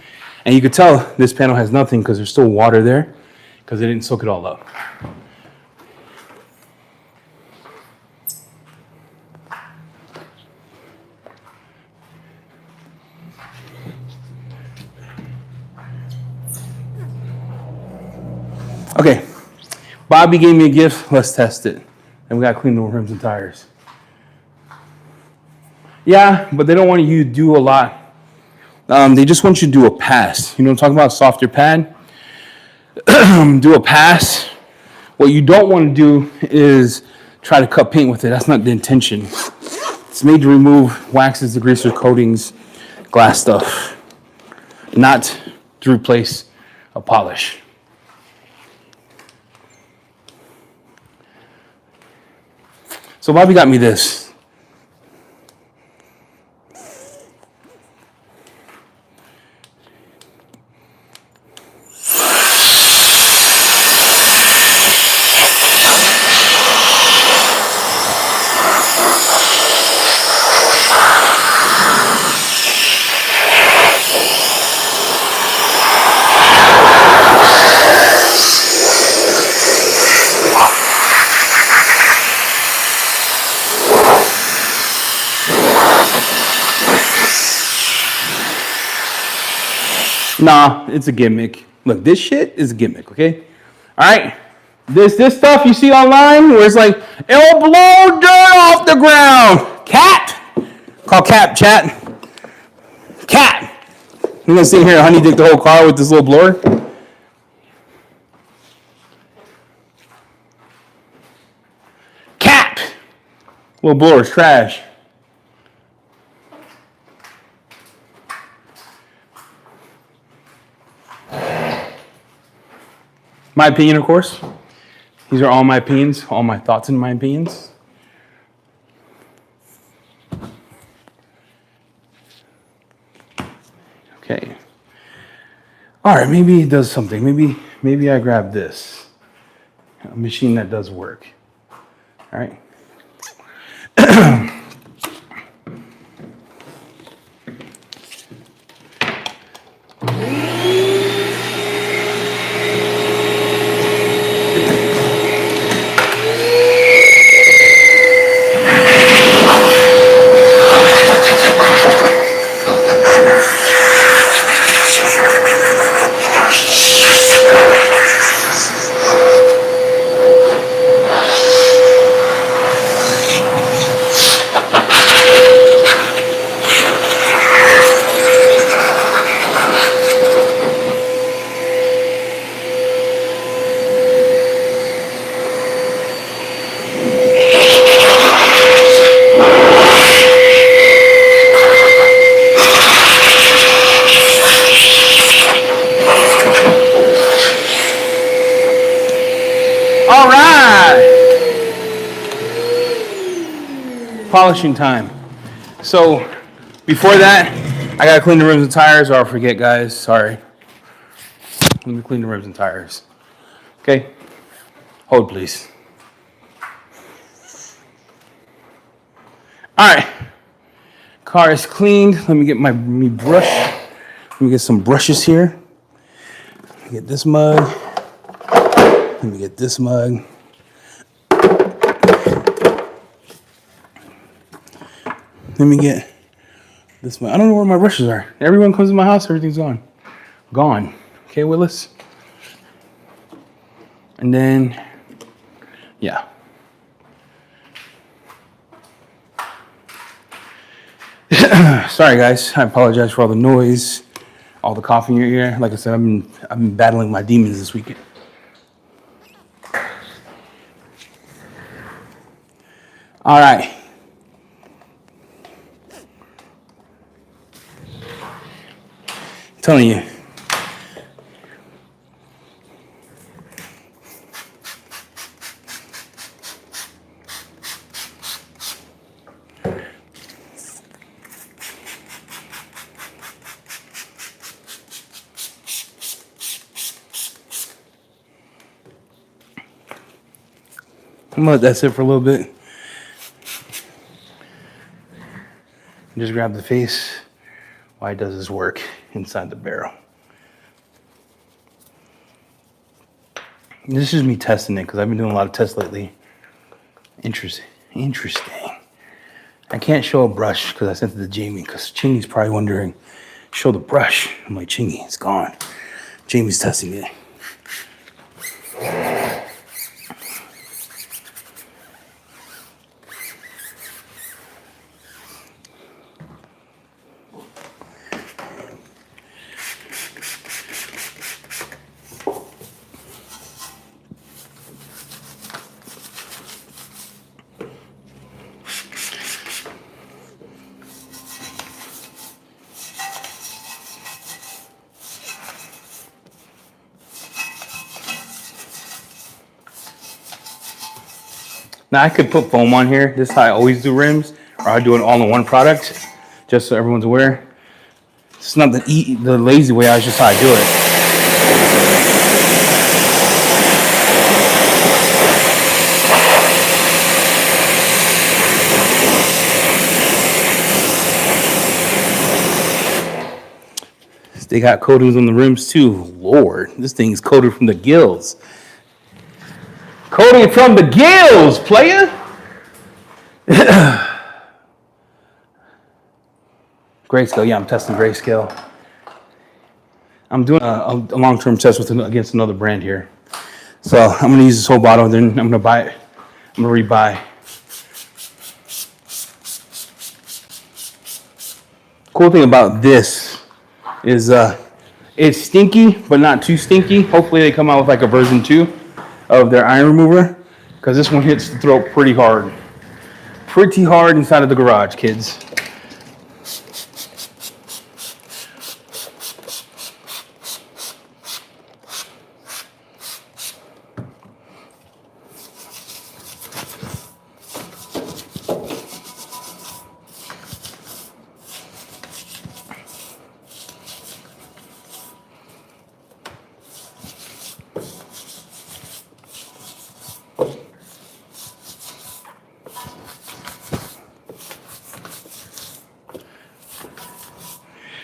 And you could tell this panel has nothing because there's still water there because they didn't soak it all up. Okay, Bobby gave me a gift. Let's test it. And we got to clean the rims and tires. Yeah, but they don't want you to do a lot. They just want you to do a pass. You know what I'm talking about? Softer pad. Do a pass. What you don't want to do is try to cut paint with it. That's not the intention. It's made to remove waxes, degreasers, coatings, glass stuff, not to replace a polish. So Bobby got me this. Nah, it's a gimmick. Look, this shit is a gimmick, okay? All right? This stuff you see online where it's like, it'll blow dirt off the ground. Cat. Call Cap, chat. Cat. I'm gonna sit here and honey dick the whole car with this little blower. Cat. Little blower's trash. My opinion, of course. These are all my opinions, all my thoughts and my opinions. Okay. All right, maybe it does something. Maybe I grab this. A machine that does work. All right. All right. Polishing time. So before that, I gotta clean the rims and tires or I'll forget, guys. Sorry. Let me clean the rims and tires. Okay? Hold, please. All right. Car is cleaned. Let me get my brush. Let me get some brushes here. Let me get this mug. Let me get this mug. Let me get this mug. I don't know where my brushes are. Everyone comes to my house, everything's gone. Gone. Okay, Willis? And then, yeah. Sorry, guys. I apologize for all the noise, all the coughing in your ear. Like I said, I've been battling my demons this weekend. All right. I'm telling you. I'm gonna let that sit for a little bit. Just grab the face while it does his work inside the barrel. This is me testing it because I've been doing a lot of tests lately. Interesting. I can't show a brush because I sent it to Jamie because Chingy's probably wondering, show the brush. I'm like, Chingy, it's gone. Jamie's testing it. Now I could put foam on here. This is how I always do rims, or I do it all in one product, just so everyone's aware. It's not the lazy way. It's just how I do it. They got coatings on the rims too. Lord, this thing's coated from the gills. Coating from the gills, player. Grayscale, yeah, I'm testing Grayscale. I'm doing a long-term test against another brand here. So I'm gonna use this whole bottle, then I'm gonna buy it. I'm gonna rebuy. Cool thing about this is it's stinky, but not too stinky. Hopefully they come out with like a version 2 of their iron remover, because this one hits the throat pretty hard. Pretty hard inside of the garage, kids.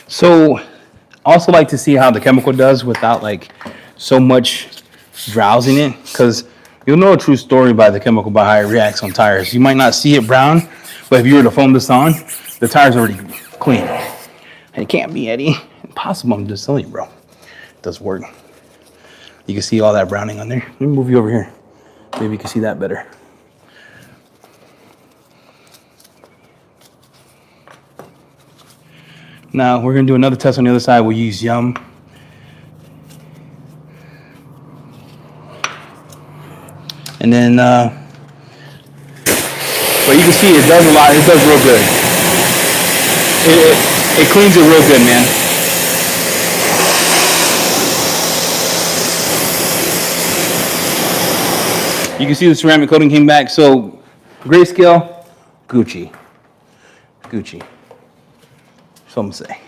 So, I also like to see how the chemical does without like so much drowsing it, because you'll know a true story by the chemical by how it reacts on tires. You might not see it brown, but if you were to foam this on, the tire's already clean. And it can't be, Eddie. Impossible, I'm just telling you, bro. It does work. You can see all that browning on there. Let me move you over here. Maybe you can see that better. Now we're gonna do another test on the other side. We'll use Yum. And then, but you can see it does a lot. It does real good. It cleans it real good, man. You can see the ceramic coating came back. So Grayscale, Gucci. So I'm gonna say.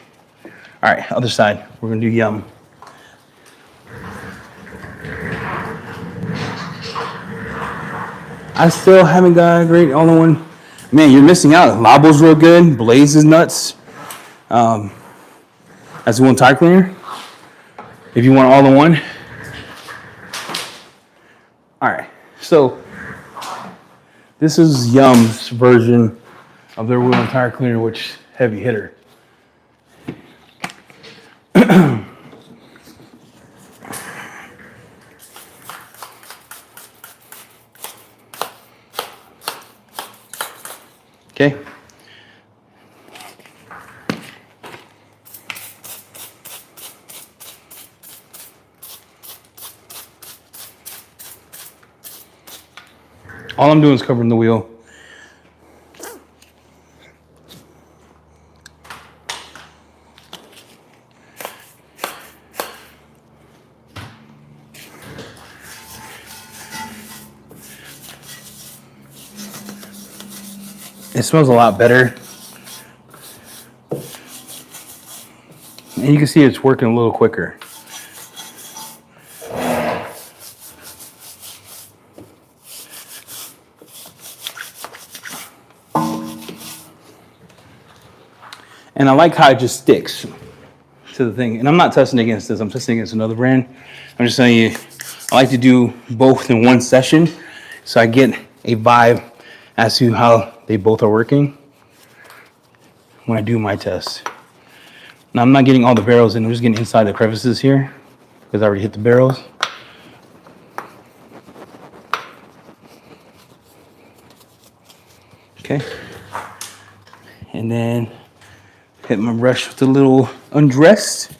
All right, other side. We're gonna do Yum. I still haven't got a great all-in-one. Man, you're missing out. Labo's real good. Blaze is nuts. That's one tire cleaner. If you want all-in-one. All right, so this is Yum's version of their wheel and tire cleaner, which heavy hitter. Okay. All I'm doing is covering the wheel. It smells a lot better. And you can see it's working a little quicker. And I like how it just sticks to the thing. And I'm not testing against this. I'm testing against another brand. I'm just telling you, I like to do both in one session so I get a vibe as to how they both are working when I do my test. Now, I'm not getting all the barrels in. I'm just getting inside the crevices here because I already hit the barrels. Okay. And then hit my brush with a little undressed.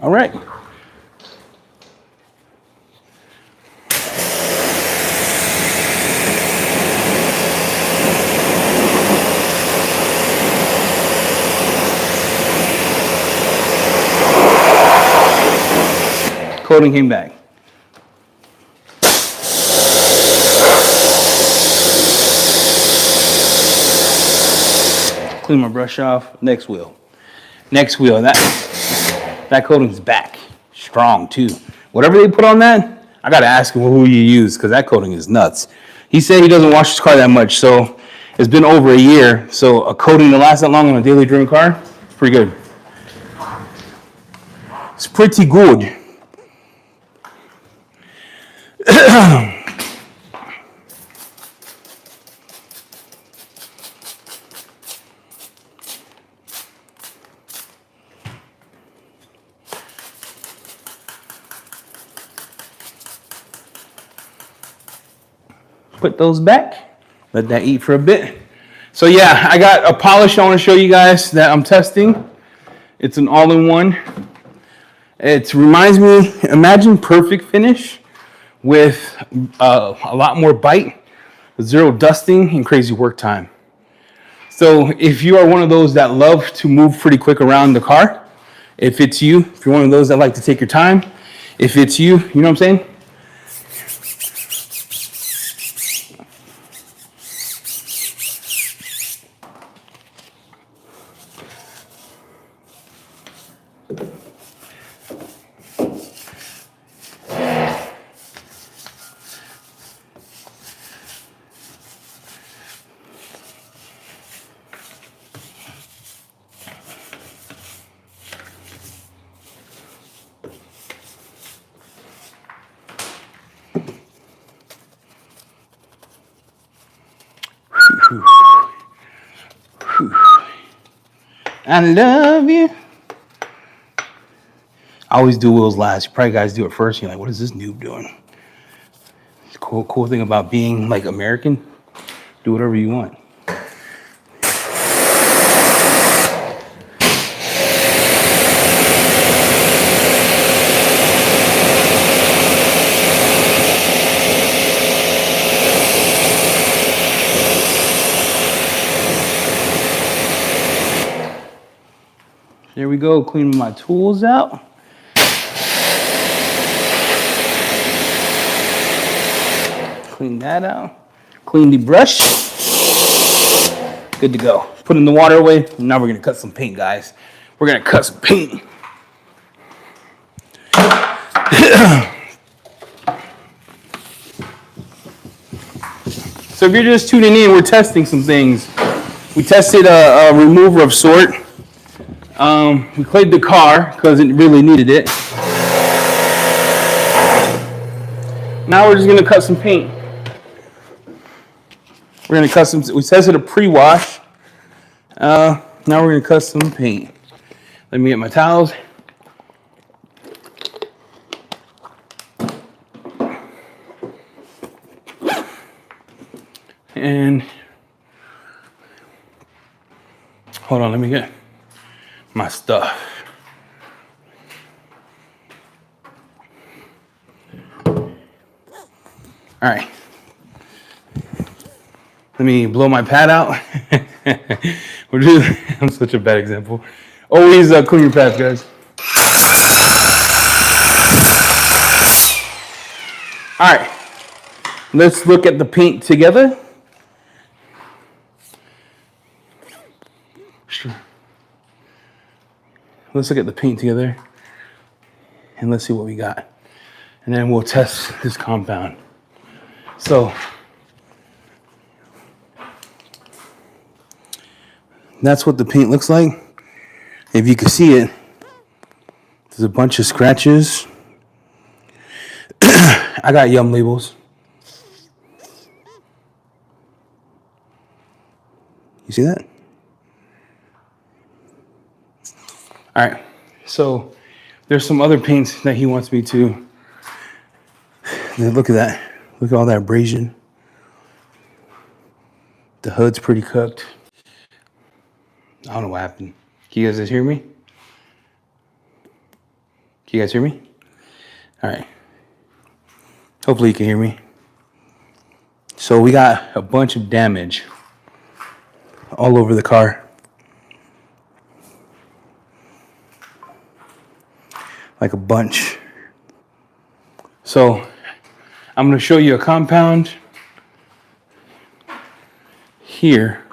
All right. Coating came back. Clean my brush off. Next wheel. Next wheel. That coating's back. Strong too. Whatever they put on that, I gotta ask him who you use because that coating is nuts. He said he doesn't wash his car that much, so it's been over a year. So a coating that lasts that long on a daily driven car, pretty good. It's pretty good. Put those back, let that eat for a bit. So yeah, I got a polish I want to show you guys that I'm testing. It's an all-in-one. It reminds me, imagine perfect finish with a lot more bite, zero dusting, and crazy work time. So if you are one of those that love to move pretty quick around the car, if it's you, if you're one of those that like to take your time, if it's you, you know what I'm saying? I love you. I always do wheels last. You probably guys do it first. You're like, what is this noob doing? The cool thing about being like American, do whatever you want. There we go, cleaning my tools out. Clean that out. Clean the brush. Good to go. Putting the water away. Now we're gonna cut some paint, guys. We're gonna cut some paint. So if you're just tuning in, we're testing some things. We tested a remover of sort. We cleaned the car because it really needed it. Now we're just gonna cut some paint. We're gonna cut some. We tested a pre-wash. Now we're gonna cut some paint. Let me get my towels. And hold on, let me get my stuff. All right. Let me blow my pad out. I'm such a bad example. Always clean your pads, guys. All right. Let's look at the paint together. Sure. Let's look at the paint together and let's see what we got. and then we'll test this compound. So that's what the paint looks like. If you can see it, there's a bunch of scratches. I got Yum labels. You see that? All right, so there's some other paints that he wants me to. Look at that. Look at all that abrasion. The hood's pretty cooked. I don't know what happened. Can you guys hear me? Can you guys hear me? All right. Hopefully you can hear me. So we got a bunch of damage all over the car. Like a bunch. So I'm going to show you a compound here,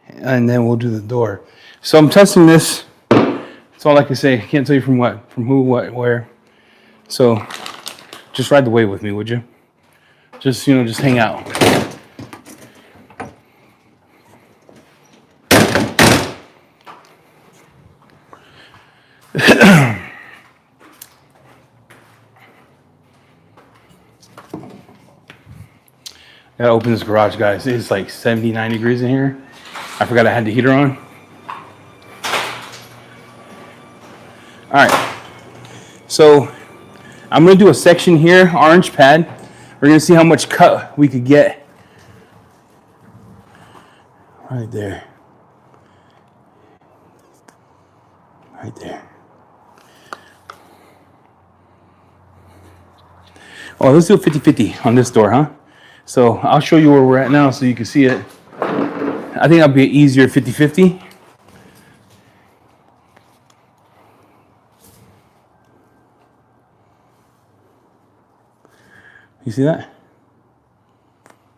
and then we'll do the door. So I'm testing this. That's all I can say. I can't tell you from what, from who, what, where. So just ride the wave with me, would you? Just, just hang out. I gotta open this garage, guys. It's like 79 degrees in here. I forgot I had the heater on. All right. So I'm gonna do a section here, orange pad. We're gonna see how much cut we could get. Right there. Right there. Oh, let's do a 50-50 on this door, huh? So I'll show you where we're at now so you can see it. I think that'll be easier 50-50. You see that?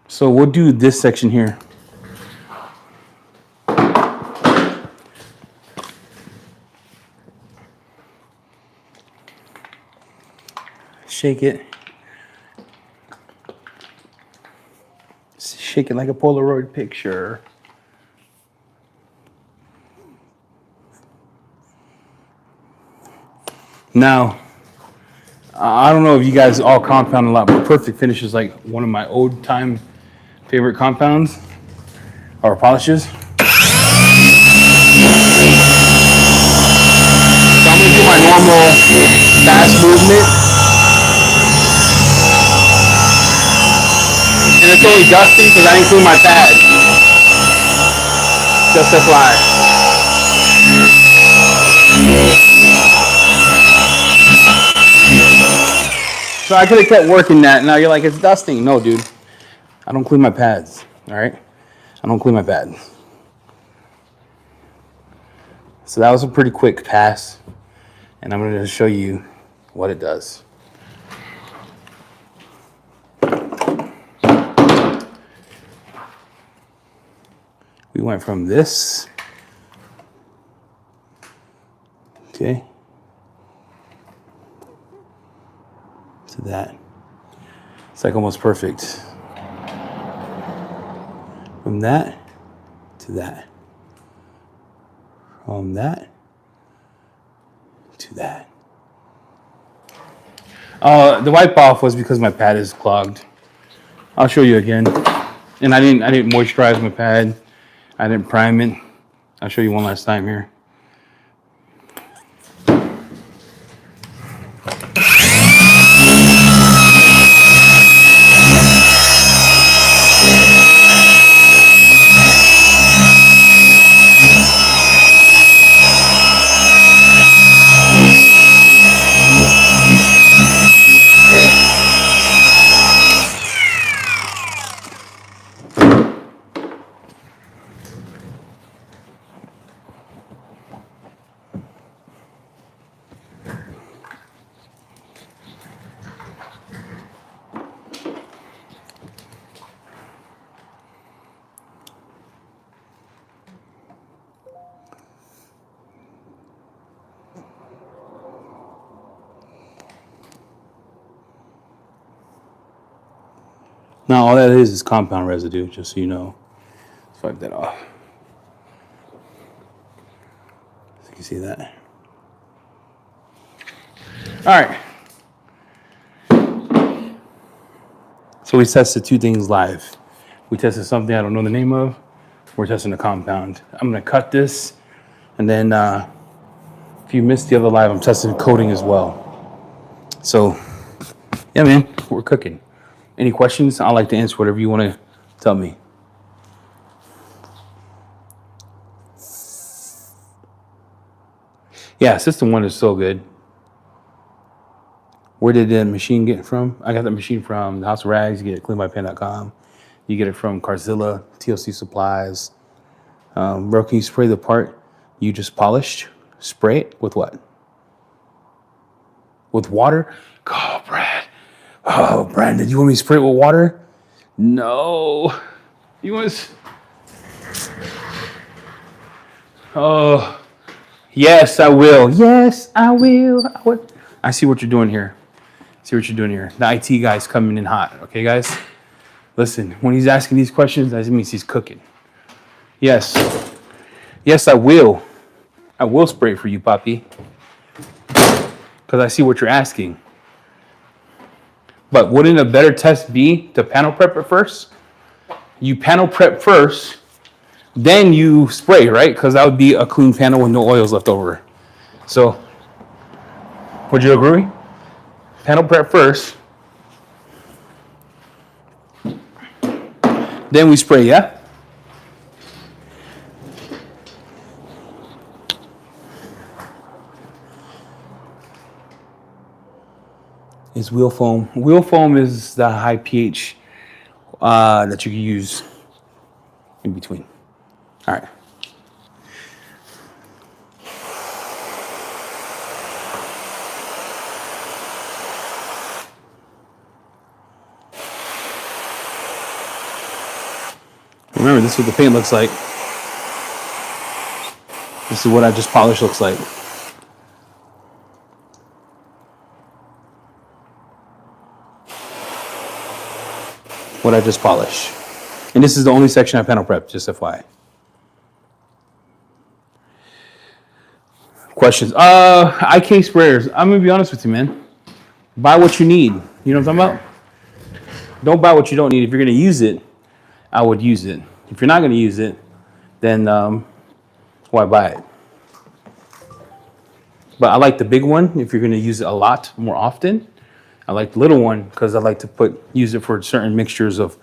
So we'll do this section here. Shake it. Shake it like a Polaroid picture. Now, I don't know if you guys all compound a lot, but Perfect Finish is like one of my old time favorite compounds or polishes. So I'm gonna do my normal fast movement. And it's only dusty because I didn't clean my pad. Just FYI. So I could have kept working that. Now you're like, it's dusting. No, dude. I don't clean my pads. All right? I don't clean my pads. So that was a pretty quick pass. And I'm going to show you what it does. We went from this, okay, to that. It's like almost perfect. From that to that. From that to that. The wipe off was because my pad is clogged. I'll show you again. And I didn't moisturize my pad. I didn't prime it. I'll show you one last time here. Now all that is compound residue, just so you know. Let's wipe that off. So you can see that. All right. So we tested two things live. We tested something I don't know the name of. We're testing a compound. I'm gonna cut this, and then if you missed the other live, I'm testing coating as well. So, yeah, man, we're cooking. Any questions? I'd like to answer whatever you want to tell me. Yeah, System 1 is so good. Where did the machine get it from? I got the machine from the House of Rags. You get it at cleanbypan.com. You get it from Carzilla, TLC Supplies. Bro, can you spray the part you just polished? Spray it with what? With water? Oh, Brad. Oh, Brandon, you want me to spray it with water? No. You want to... Oh, yes, I will. Yes, I will. I see what you're doing here. See what you're doing here. The IT guy's coming in hot. Okay, guys? Listen, when he's asking these questions, that means he's cooking. Yes. Yes, I will. I will spray for you, Poppy. Because I see what you're asking. But wouldn't a better test be to panel prep it first? You panel prep first, then you spray, right? Because that would be a clean panel with no oils left over. So, would you agree? Panel prep first. Then we spray, yeah? Is wheel foam. Wheel foam is the high pH that you can use in between. All right. Remember, this is what the paint looks like. This is what I just polished looks like. What I just polished. And this is the only section I panel prep, just FYI. Questions? IK sprayers. I'm gonna be honest with you, man. Buy what you need. You know what I'm talking about? Don't buy what you don't need. If you're gonna use it, I would use it. If you're not gonna use it, then why buy it? But I like the big one if you're gonna use it a lot more often. I like the little one because I like to use it for certain mixtures of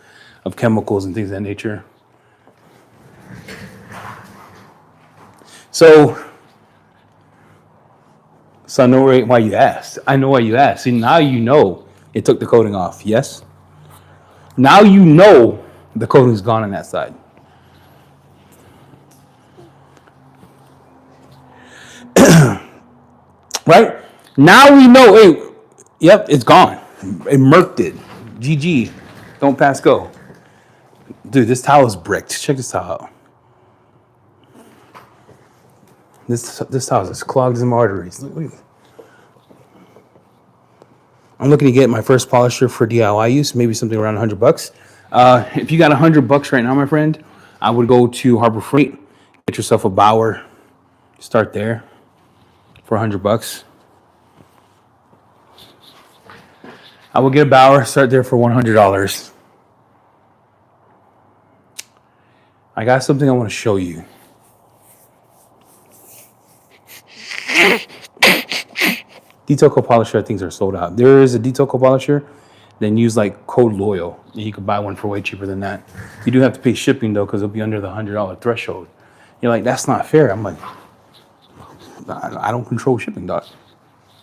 chemicals and things of that nature. So I know why you asked. I know why you asked. See, now you know it took the coating off, yes? Now you know the coating's gone on that side. Right? Now we know, hey, yep, it's gone. It murked it. GG. Don't pass go. Dude, this towel is bricked. Check this towel out. This towel is clogged in my arteries. I'm looking to get my first polisher for DIY use, maybe something around $100. If you got $100 right now, my friend, I would go to Harbor Freight, get yourself a Bauer, start there for $100. I will get a Bauer, start there for $100. I got something I want to show you. Detail coat polisher, things are sold out. There is a detail coat polisher, then use like code loyal. And you can buy one for way cheaper than that. You do have to pay shipping though, because it'll be under the $100 threshold. You're like, that's not fair. I'm like, I don't control shipping, dog.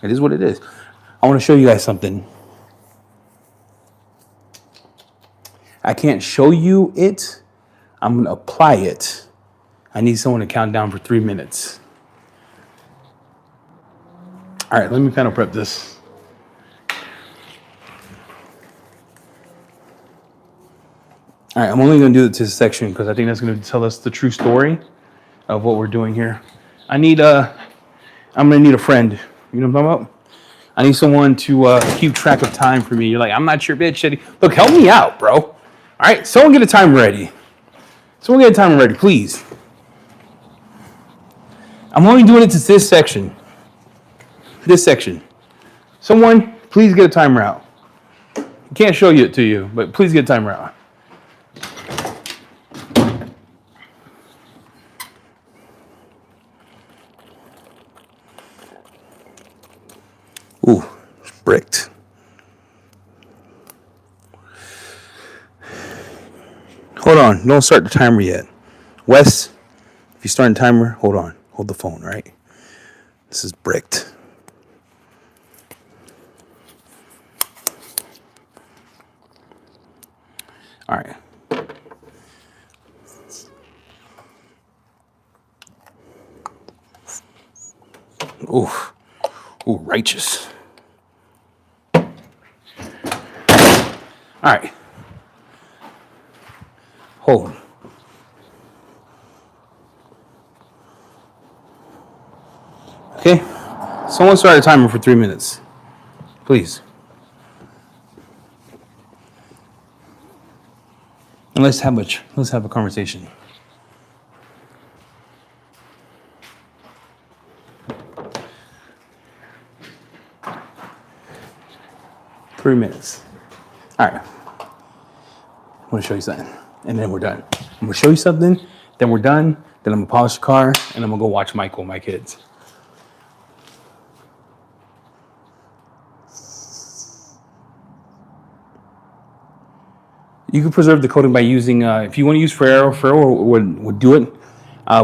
It is what it is. I want to show you guys something. I can't show you it. I'm going to apply it. I need someone to count down for 3 minutes. All right, let me panel prep this. All right, I'm only going to do it to this section because I think that's going to tell us the true story of what we're doing here. I'm going to need a friend. You know what I'm talking about? I need someone to keep track of time for me. You're like, I'm not your bitch. Look, help me out, bro. All right, someone get a timer ready. Someone get a timer ready, please. I'm only doing it to this section. This section. Someone, please get a timer out. I can't show it to you, but please get a timer out. Ooh, it's bricked. Hold on, don't start the timer yet. Wes, if you start a timer, hold on. Hold the phone, right? This is bricked. All right. Ooh, ooh, righteous. All right. Hold. Okay. Someone start a timer for 3 minutes, please. And let's have a conversation. Three minutes. All right. I'm gonna show you something, and then we're done. I'm gonna show you something, then we're done. Then I'm gonna polish the car, and I'm gonna go watch Michael, my kids. You can preserve the coating by using, if you want to use Ferrero would do it.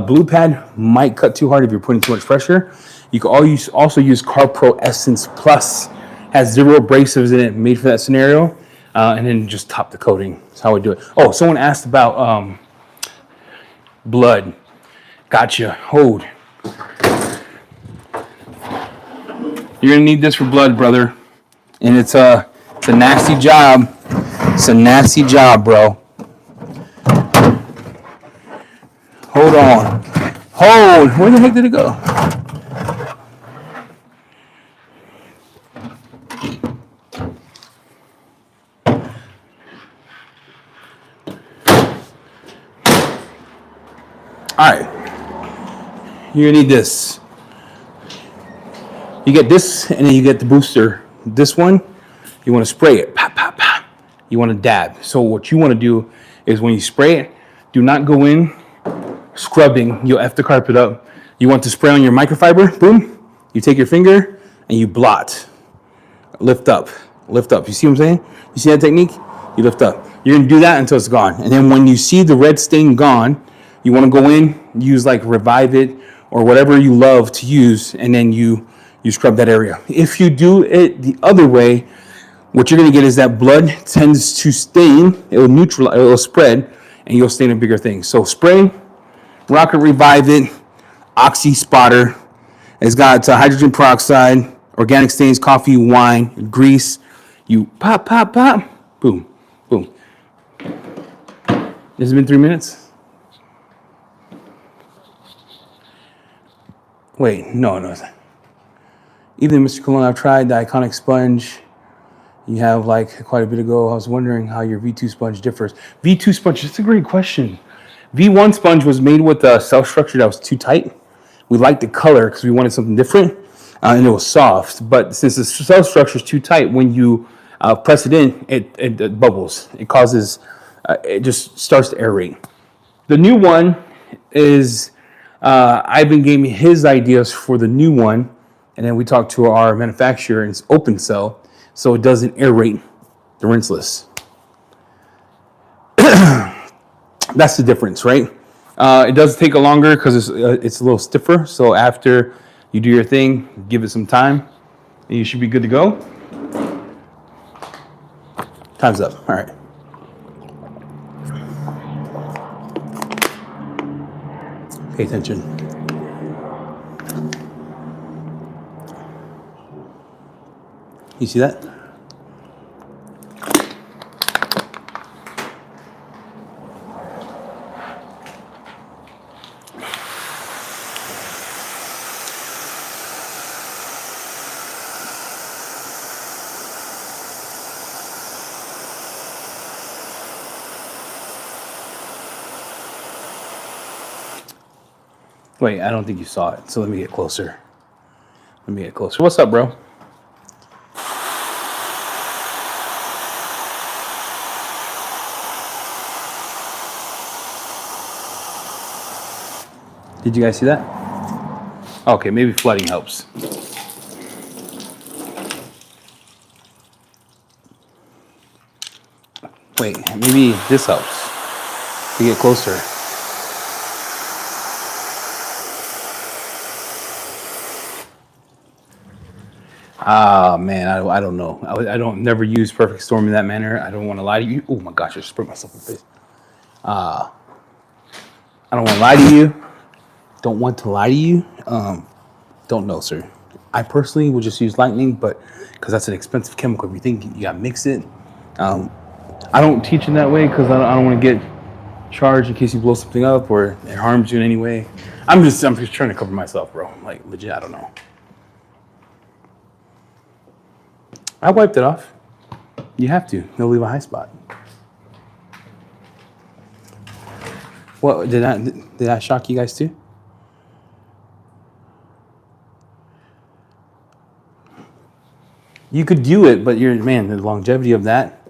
Blue pad might cut too hard if you're putting too much pressure. You can also use CarPro Essence Plus. Has 0 abrasives in it, made for that scenario. And then just top the coating. That's how we do it. Oh, someone asked about blood. Gotcha. Hold. You're gonna need this for blood, brother. And it's a nasty job. It's a nasty job, bro. Hold on. Hold. Where the heck did it go? All right. You're gonna need this. You get this, and then you get the booster. This one, you want to spray it. Pop, pop, pop. You want to dab. So what you want to do is when you spray it, do not go in scrubbing. You'll F the carpet up. You want to spray on your microfiber. Boom. You take your finger and you blot. Lift up. Lift up. You see what I'm saying? You see that technique? You lift up. You're going to do that until it's gone. And then when you see the red stain gone, you want to go in, use like Revive It or whatever you love to use, and then you scrub that area. If you do it the other way, what you're going to get is that blood tends to stain. It will neutralize, it will spread, and you'll stain a bigger thing. So spray, Rocket Revive It, Oxy Spotter. It's got hydrogen peroxide, organic stains, coffee, wine, grease. You pop, pop, pop, boom, boom. This has been 3 minutes. Wait, no. Even Mr. Cologne, I've tried the Iconic sponge you have like quite a bit ago. I was wondering how your V2 sponge differs. V2 sponge, that's a great question. V1 sponge was made with a cell structure that was too tight. We liked the color because we wanted something different, and it was soft. But since the cell structure is too tight, when you press it in, it bubbles. It causes, it just starts to aerate. The new one is, Ivan gave me his ideas for the new one, and then we talked to our manufacturer, and it's open cell, so it doesn't aerate the rinseless. That's the difference, right? It does take a longer because it's a little stiffer. So after you do your thing, give it some time, and you should be good to go. Time's up. All right. Pay attention. You see that? Wait, I don't think you saw it. So let me get closer. What's up, bro? Did you guys see that? Okay, maybe flooding helps. Wait, maybe this helps to get closer. Ah, man, I don't know. I don't never use perfect storm in that manner. I don't want to lie to you. Oh my gosh, I just sprayed myself in the face. I don't want to lie to you. Don't want to lie to you. Don't know, sir. I personally would just use lightning, but because that's an expensive chemical, if you think you gotta mix it. I don't teach in that way because I don't want to get charged in case you blow something up or it harms you in any way. I'm just trying to cover myself, bro. Like legit, I don't know. I wiped it off. You have to. They'll leave a high spot. What did that shock you guys too? You could do it, but the longevity of that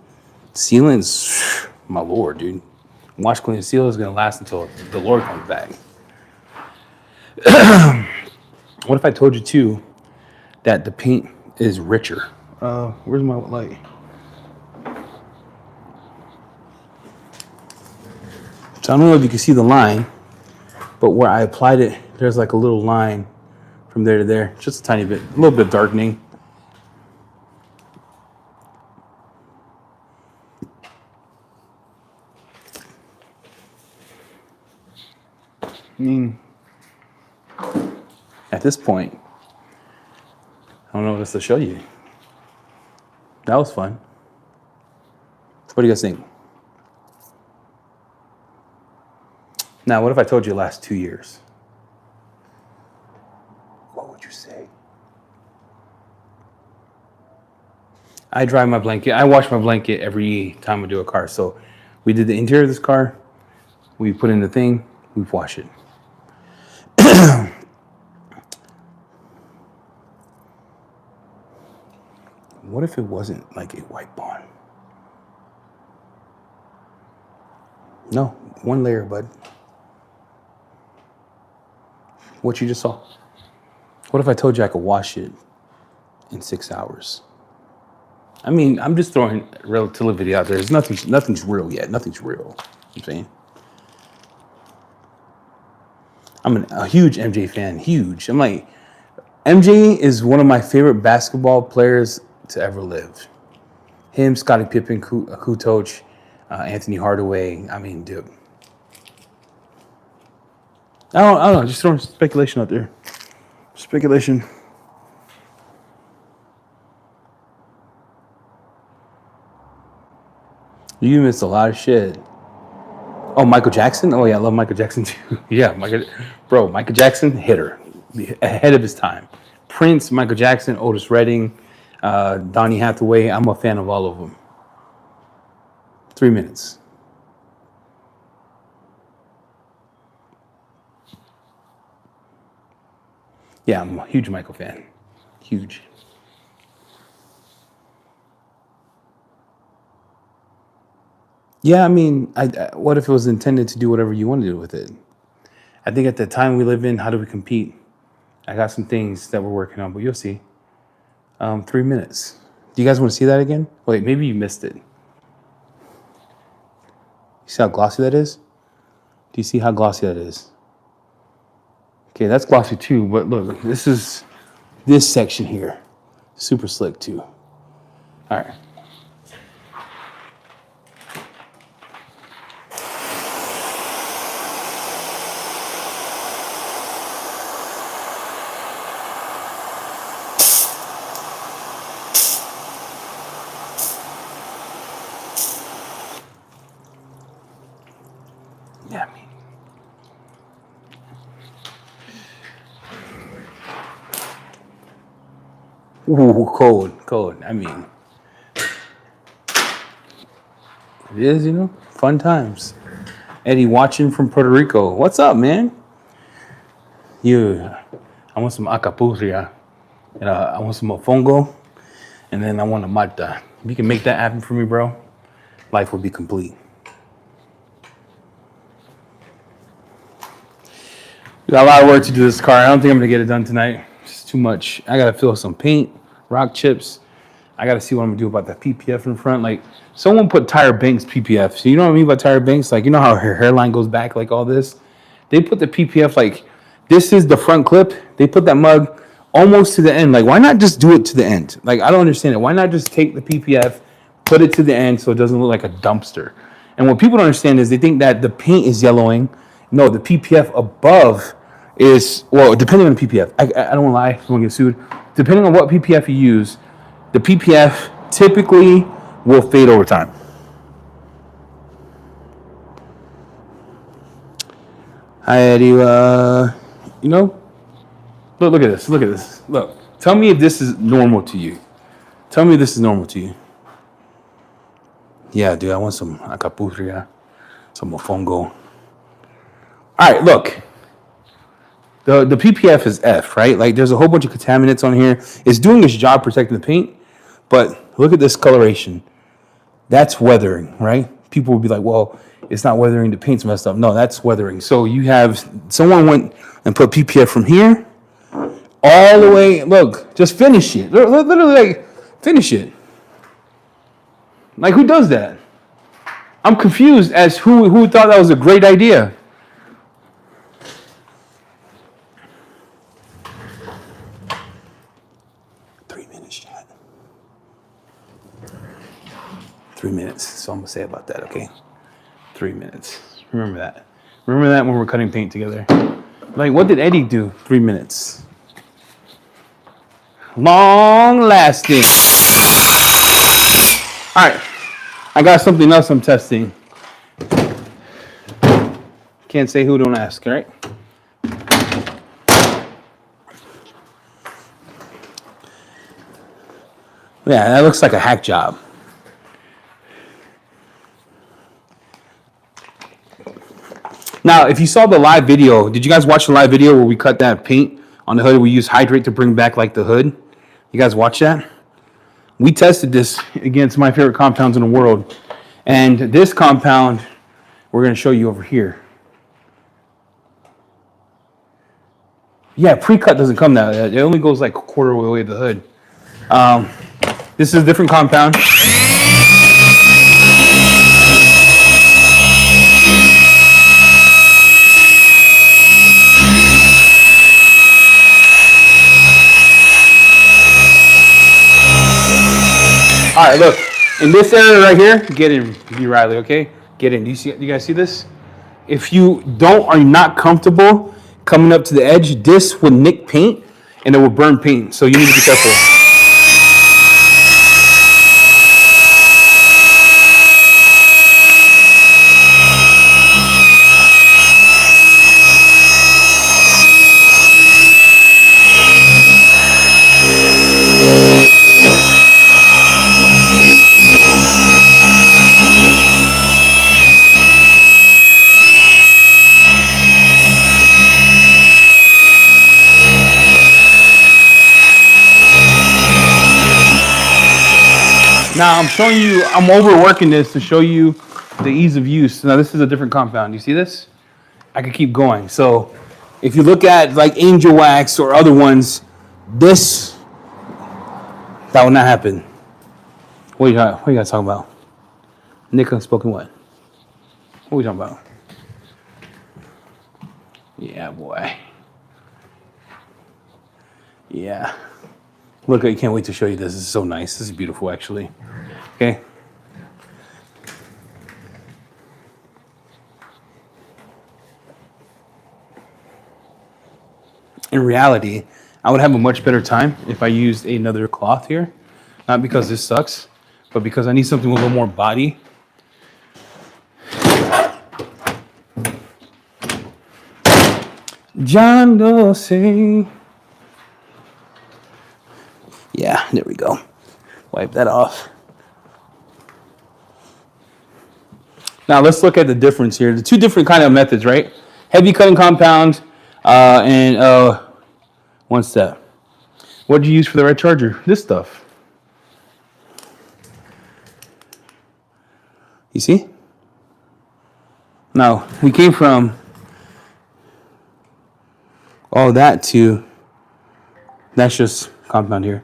sealant's, my lord, dude. Wash, clean, seal is gonna last until the Lord comes back. What if I told you too that the paint is richer? Where's my light? So I don't know if you can see the line, but where I applied it, there's like a little line from there to there, just a tiny bit, a little bit darkening. I mean, at this point, I don't know what else to show you. That was fun. What do you guys think? Now, what if I told you the last 2 years? What would you say? I dry my blanket. I wash my blanket every time I do a car. So we did the interior of this car. We put in the thing. We wash it. What if it wasn't like a white bond? No, one layer, bud. What you just saw. What if I told you I could wash it in 6 hours? I mean, I'm just throwing relativity out there. There's nothing's real yet. Nothing's real. I'm saying. I'm a huge MJ fan. Huge. I'm like, MJ is one of my favorite basketball players to ever live. Him, Scottie Pippen, Kukoc, Anthony Hardaway. I mean, dude. I don't know. Just throwing speculation out there. Speculation. You missed a lot of shit. Oh, Michael Jackson? Oh, yeah, I love Michael Jackson too. Yeah, Michael Jackson, hitter. Ahead of his time. Prince, Michael Jackson, Otis Redding, Donny Hathaway. I'm a fan of all of them. 3 minutes. Yeah, I'm a huge Michael fan. Huge. Yeah, I mean, what if it was intended to do whatever you want to do with it? I think at the time we live in, how do we compete? I got some things that we're working on, but you'll see. 3 minutes. Do you guys want to see that again? Wait, maybe you missed it. You see how glossy that is? Do you see how glossy that is? Okay, that's glossy too, but look, this is this section here. Super slick too. All right. Yeah, I mean. Ooh, cold. I mean, it is, fun times. Eddie watching from Puerto Rico. What's up, man? Yeah, I want some acapulria, and I want some mofongo, and then I want a mata. If you can make that happen for me, bro, life will be complete. We got a lot of work to do this car. I don't think I'm gonna get it done tonight. It's too much. I gotta fill some paint, rock chips. I gotta see what I'm gonna do about that PPF in front. Like someone put Tyra Banks PPF. So you know what I mean by Tyra Banks? Like you know how her hairline goes back like all this? They put the PPF like this is the front clip. They put that mug almost to the end. Like why not just do it to the end? Like I don't understand it. Why not just take the PPF, put it to the end so it doesn't look like a dumpster? And what people don't understand is they think that the paint is yellowing. No, the PPF above is, well, depending on the PPF. I don't want to lie, I don't want to get sued. Depending on what PPF you use, the PPF typically will fade over time. Hi, Eddie. You know, look at this. Look at this. Look. Tell me if this is normal to you. Tell me if this is normal to you. Yeah, dude, I want some acapulria, some mofongo. All right, look. The PPF is F, right? Like there's a whole bunch of contaminants on here. It's doing its job protecting the paint, but look at this coloration. That's weathering, right? People will be like, well, it's not weathering, the paint's messed up. No, that's weathering. So you have, someone went and put PPF from here all the way, look, just finish it. Literally like, finish it. Like who does that? I'm confused as who thought that was a great idea. Chat. 3 minutes. So I'm gonna say about that, okay? 3 minutes. Remember that. Remember that when we're cutting paint together. Like, what did Eddie do? 3 minutes. Long lasting. All right. I got something else I'm testing. Can't say who, don't ask, all right? Yeah, that looks like a hack job. Now, if you saw the live video, did you guys watch the live video where we cut that paint on the hood? We used hydrate to bring back like the hood. You guys watch that? We tested this against my favorite compounds in the world. And this compound, we're going to show you over here. Yeah, pre-cut doesn't come that. It only goes like a quarter of the way to the hood. This is a different compound. All right, look. In this area right here, get in, B. Riley, okay? Get in. Do you guys see this? If you are not comfortable coming up to the edge, this will nick paint and it will burn paint. So you need to be careful. Now I'm showing you, I'm overworking this to show you the ease of use. Now this is a different compound. You see this? I could keep going. So if you look at like Angel Wax or other ones, that will not happen. What are you guys talking about? Nick unspoken what? What are we talking about? Yeah, boy. Yeah. Look, I can't wait to show you this. This is so nice. This is beautiful, actually. Okay. In reality, I would have a much better time if I used another cloth here. Not because this sucks, but because I need something with a little more body. John Dorsey. Yeah, there we go. Wipe that off. Now let's look at the difference here. The two different kind of methods, right? Heavy cutting compound, And one step. What did you use for the red charger? This stuff. You see? Now, we came from all that to, that's just compound here.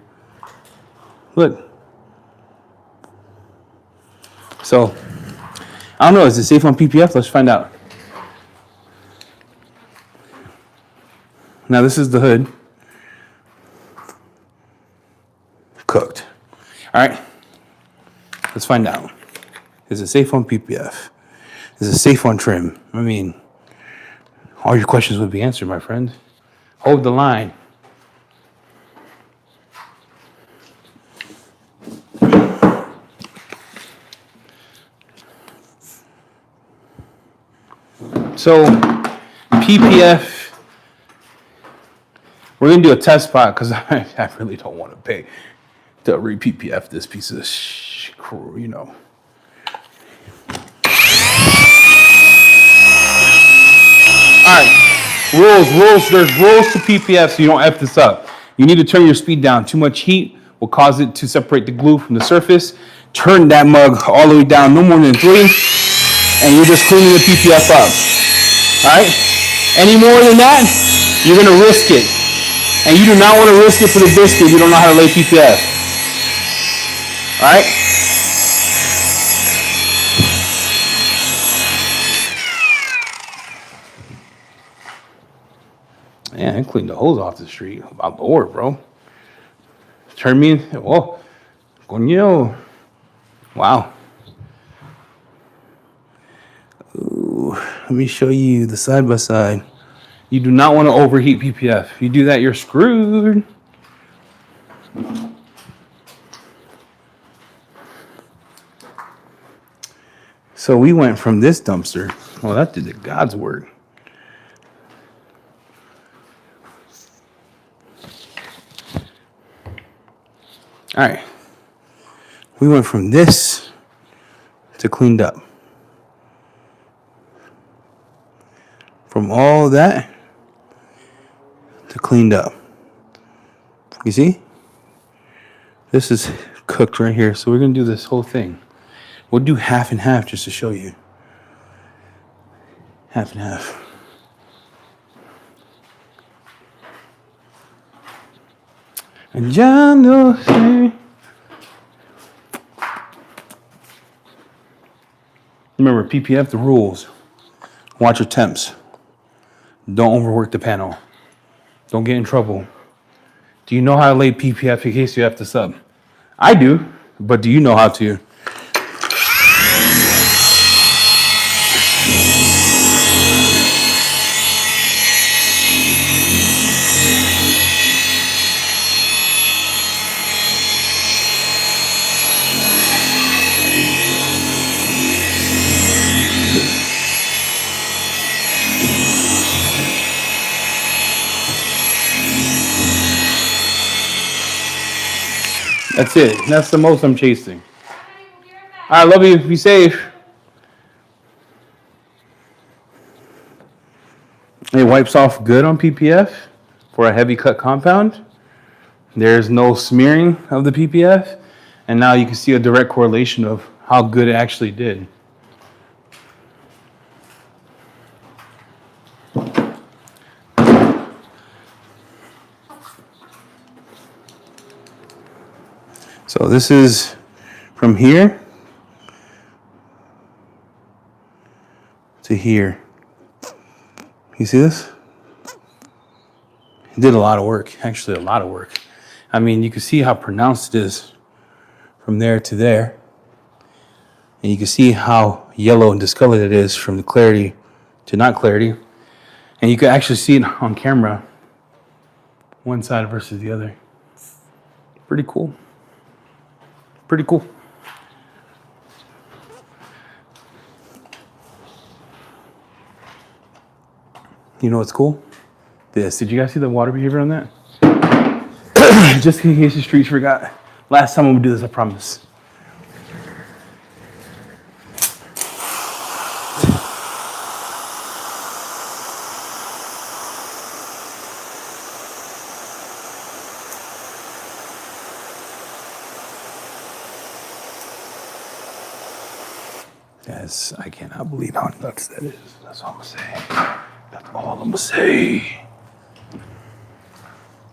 Look. So, I don't know, is it safe on PPF? Let's find out. Now, this is the hood. Cooked. All right. Let's find out. Is it safe on PPF? Is it safe on trim? I mean, all your questions would be answered, my friend. Hold the line. So, PPF, we're going to do a test spot because I really don't want to pay to re-PPF this piece of you know. All right, rules. There's rules to PPF so you don't F this up. You need to turn your speed down. Too much heat will cause it to separate the glue from the surface. Turn that mug all the way down, no more than 3, and you're just cleaning the PPF up. All right? Any more than that, you're going to risk it. And you do not want to risk it for the biscuit if you don't know how to lay PPF. All right? Man, I cleaned the hose off the street. About Lord, bro. Turn me in. Whoa. Coño. Wow. Ooh, let me show you the side by side. You do not want to overheat PPF. If you do that, you're screwed. So we went from this dumpster. Well, that did God's word. All right. We went from this to cleaned up. From all that to cleaned up. You see? This is cooked right here. So we're going to do this whole thing. We'll do half and half just to show you. Half and half. And John knows. Remember, PPF, the rules. Watch your temps. Don't overwork the panel. Don't get in trouble. Do you know how to lay PPF in case you have to sub? I do, but do you know how to? That's it. That's the most I'm chasing. All right, love you. Be safe. It wipes off good on PPF for a heavy cut compound. There's no smearing of the PPF. And now you can see a direct correlation of how good it actually did. So this is from here to here. You see this? It did a lot of work, actually a lot of work. I mean, you can see how pronounced it is from there to there. And you can see how yellow and discolored it is from the clarity to not clarity. And you can actually see it on camera, one side versus the other. Pretty cool. Pretty cool. You know what's cool? This. Did you guys see the water behavior on that? Just in case the streets forgot. Last time we would do this, I promise. Yes, I cannot believe how nuts that is. That's all I'm gonna say. That's all I'm gonna say.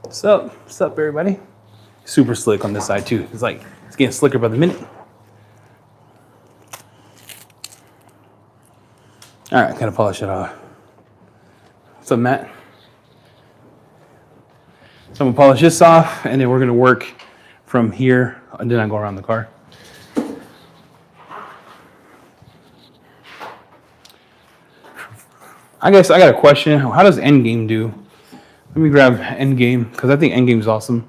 What's up? What's up, everybody? Super slick on this side too. It's getting slicker by the minute. All right, gotta polish it off. What's up, Matt? So I'm gonna polish this off, and then we're gonna work from here, and then I go around the car. I guess I got a question. How does Endgame do? Let me grab Endgame, because I think Endgame is awesome.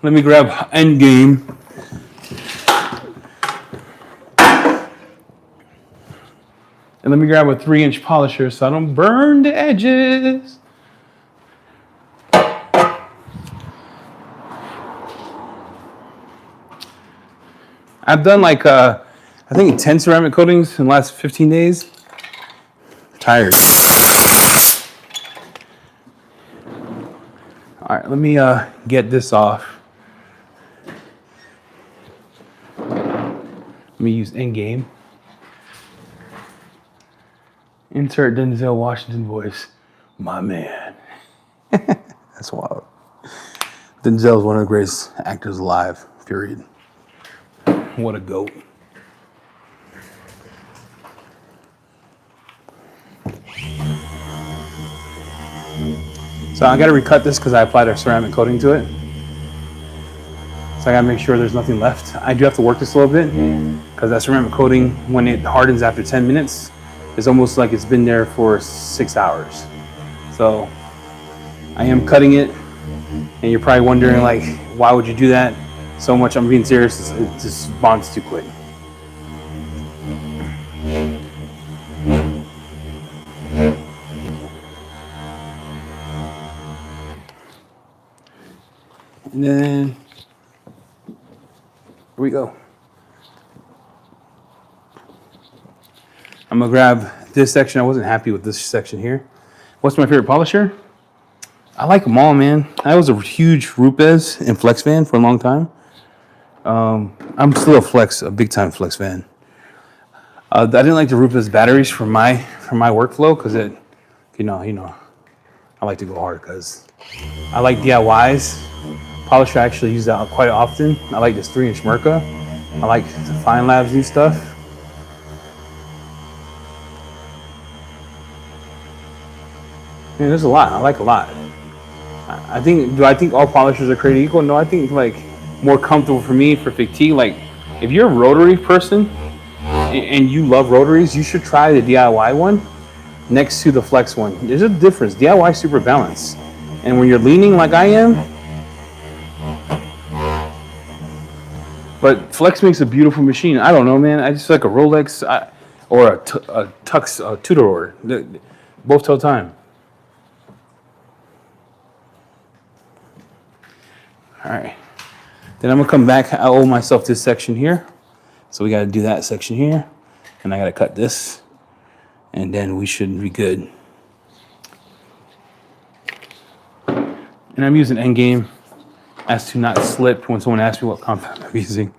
Let me grab Endgame. And let me grab a 3-inch polisher so I don't burn the edges. I've done I think 10 ceramic coatings in the last 15 days. Tired. All right, let me get this off. Let me use Endgame. Insert Denzel Washington voice. My man. That's wild. Denzel is one of the greatest actors alive, period. What a goat. So I gotta recut this because I applied a ceramic coating to it. So I gotta make sure there's nothing left. I do have to work this a little bit because that ceramic coating, when it hardens after 10 minutes, it's almost like it's been there for 6 hours. So I am cutting it, and you're probably wondering why would you do that so much? I'm being serious, it just bonds too quick. And then, here we go. I'm gonna grab this section. I wasn't happy with this section here. What's my favorite polisher? I like them all, man. I was a huge Rupes and Flex fan for a long time. I'm still a big time Flex fan. I didn't like the Rupes batteries for my workflow because it, I like to go hard because I like DIYs. Polisher I actually use that quite often. I like this 3-inch Merca. I like the Fine Labs new stuff. Man, there's a lot. I like a lot. Do I think all polishers are created equal? No, I think more comfortable for me for fatigue. If you're a rotary person and you love rotaries, you should try the DIY one next to the Flex one. There's a difference. DIY is super balanced. And when you're leaning like I am, but Flex makes a beautiful machine. I don't know, man. I just like a Rolex or a Tux Tudor order. Both tell time. All right. Then I'm gonna come back. I owe myself this section here, so we got to do that section here, and I got to cut this, and then we should be good. And I'm using Endgame as to not slip when someone asks me what compound I'm using.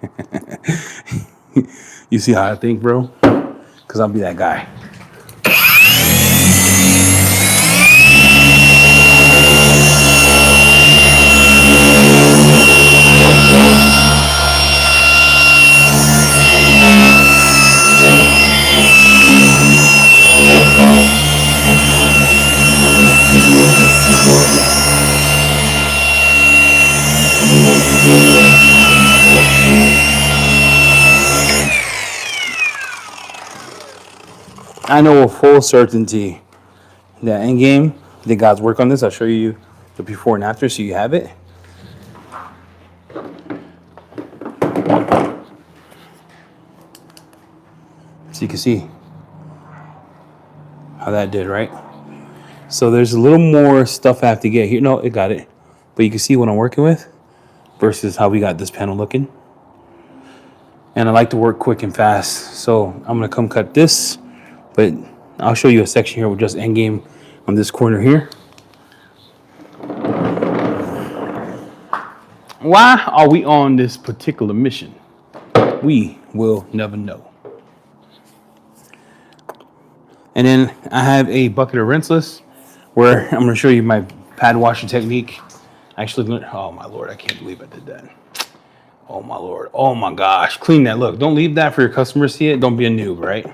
You see how I think, bro? Because I'll be that guy. I know with full certainty that Endgame did God's work on this. I'll show you the before and after so you have it. So you can see how that did, right? So there's a little more stuff I have to get here. No, it got it. But you can see what I'm working with versus how we got this panel looking. And I like to work quick and fast. So I'm going to come cut this. But I'll show you a section here with just Endgame on this corner here. Why are we on this particular mission? We will never know. And then I have a bucket of rinseless where I'm going to show you my pad washing technique. Actually, oh my Lord, I can't believe I did that. Oh my Lord. Oh my gosh. Clean that. Look, don't leave that for your customers to see it. Don't be a noob, right?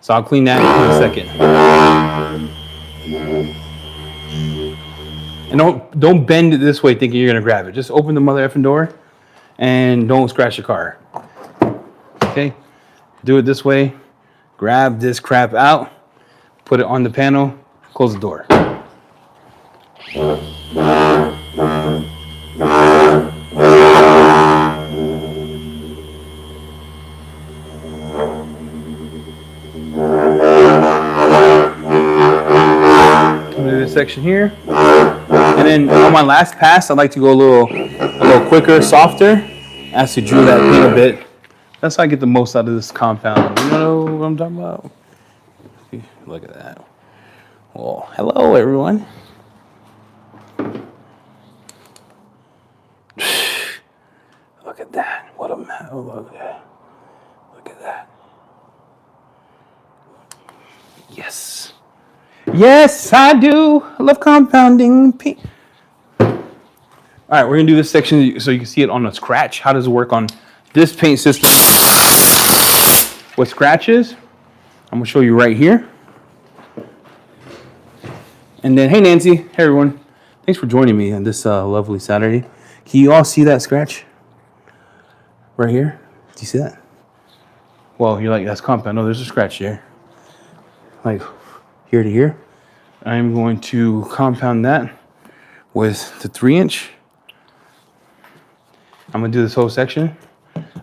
So I'll clean that in a second. And don't bend it this way thinking you're going to grab it. Just open the mother effing door and don't scratch your car. Okay? Do it this way. Grab this crap out. Put it on the panel. Close the door. This section here, and then on my last pass, I like to go a little quicker, softer, as to drill that paint a bit. That's how I get the most out of this compound. You know what I'm talking about? Look at that. Well, hello everyone. Look at that. What a man. Oh, look at that. Yes. Yes, I do. I love compounding paint. All right, we're going to do this section so you can see it on a scratch. How does it work on this paint system with scratches? I'm going to show you right here. And then, hey, Nancy. Hey, everyone. Thanks for joining me on this lovely Saturday. Can you all see that scratch? Right here? Do you see that? Well, you're like, that's compound. No, there's a scratch there. Like here to here. I'm going to compound that with the 3-inch. I'm going to do this whole section.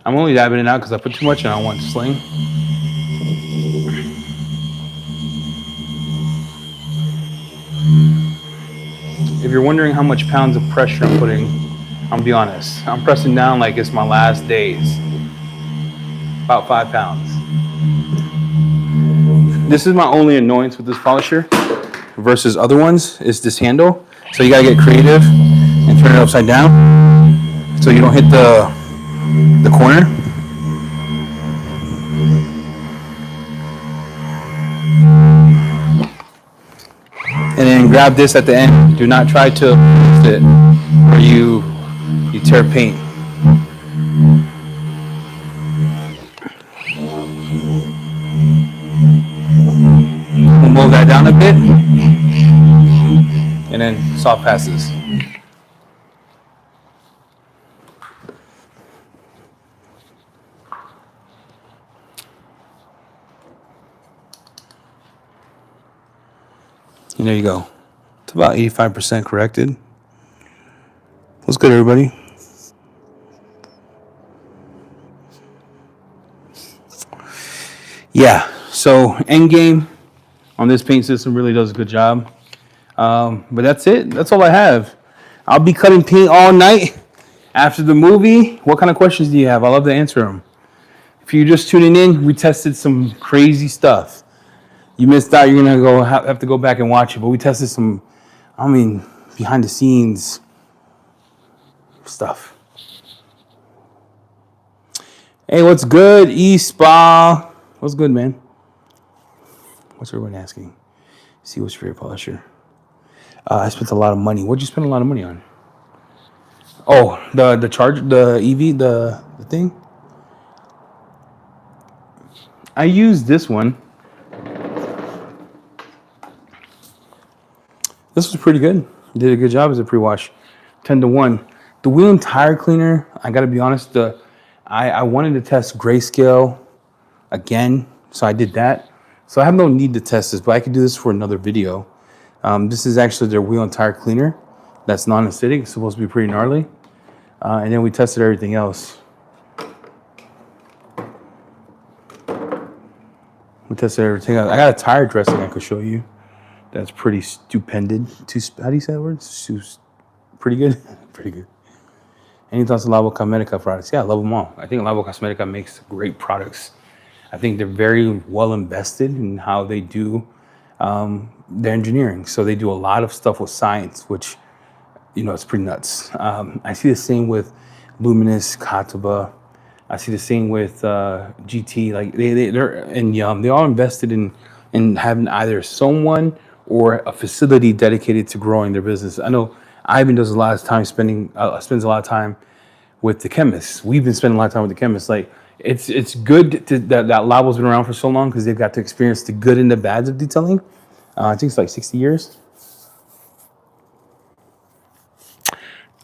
I'm only dabbing it out because I put too much and I don't want it to sling. If you're wondering how much pounds of pressure I'm putting, I'm going to be honest. I'm pressing down like it's my last days. About 5 pounds. This is my only annoyance with this polisher versus other ones is this handle. So you gotta get creative and turn it upside down so you don't hit the corner. And then grab this at the end. Do not try to lift it or you tear paint. We'll move that down a bit, and then soft passes. And there you go. It's about 85% corrected. What's good, everybody? Yeah, so end game on this paint system really does a good job. But that's it. That's all I have. I'll be cutting paint all night after the movie. What kind of questions do you have? I love to answer them. If you're just tuning in, we tested some crazy stuff. You missed out, you're going to have to go back and watch it. But we tested some, behind the scenes stuff. Hey, what's good, E-Spa? What's good, man? What's everyone asking? See what's your favorite polisher? I spent a lot of money. What'd you spend a lot of money on? Oh, the charge, the EV, the thing. I used this one. This was pretty good. Did a good job as a pre-wash. 10-1. The wheel and tire cleaner, I gotta be honest, I wanted to test grayscale again, so I did that. So I have no need to test this, but I could do this for another video. This is actually their wheel and tire cleaner. That's non-acidic. It's supposed to be pretty gnarly. And then we tested everything else. We tested everything else. I got a tire dressing I could show you. That's pretty stupendous. How do you say that word? Pretty good? Pretty good. Any thoughts on Labo Cosmetica products? Yeah, I love them all. I think Labo Cosmetica makes great products. I think they're very well invested in how they do their engineering. So they do a lot of stuff with science, which, it's pretty nuts. I see the same with Luminous, Kataba, I see the same with GT. Like they're and Yum. They all invested in having either someone or a facility dedicated to growing their business. I know Ivan does a lot of time spends a lot of time with the chemists. We've been spending a lot of time with the chemists. Like it's good that Lavo's been around for so long because they've got to experience the good and the bads of detailing. I think it's like 60 years.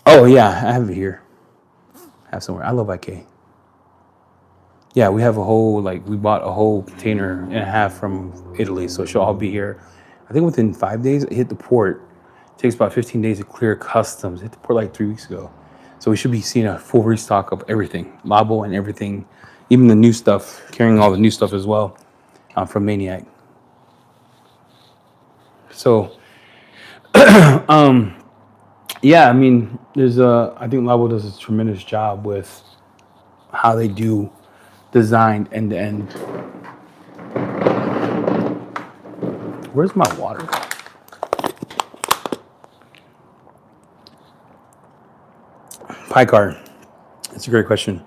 Oh yeah, I have it here. I have somewhere. I love IK. Yeah, we have a whole we bought a whole container and a half from Italy, so it should all be here. I think within 5 days it hit the port. It takes about 15 days to clear customs. It hit the port like 3 weeks ago, so we should be seeing a full restock of everything, Labo and everything, even the new stuff, carrying all the new stuff as well from Maniac. So yeah, I mean, I think Labo does a tremendous job with how they do design end to end. Where's my water? Picar. That's a great question.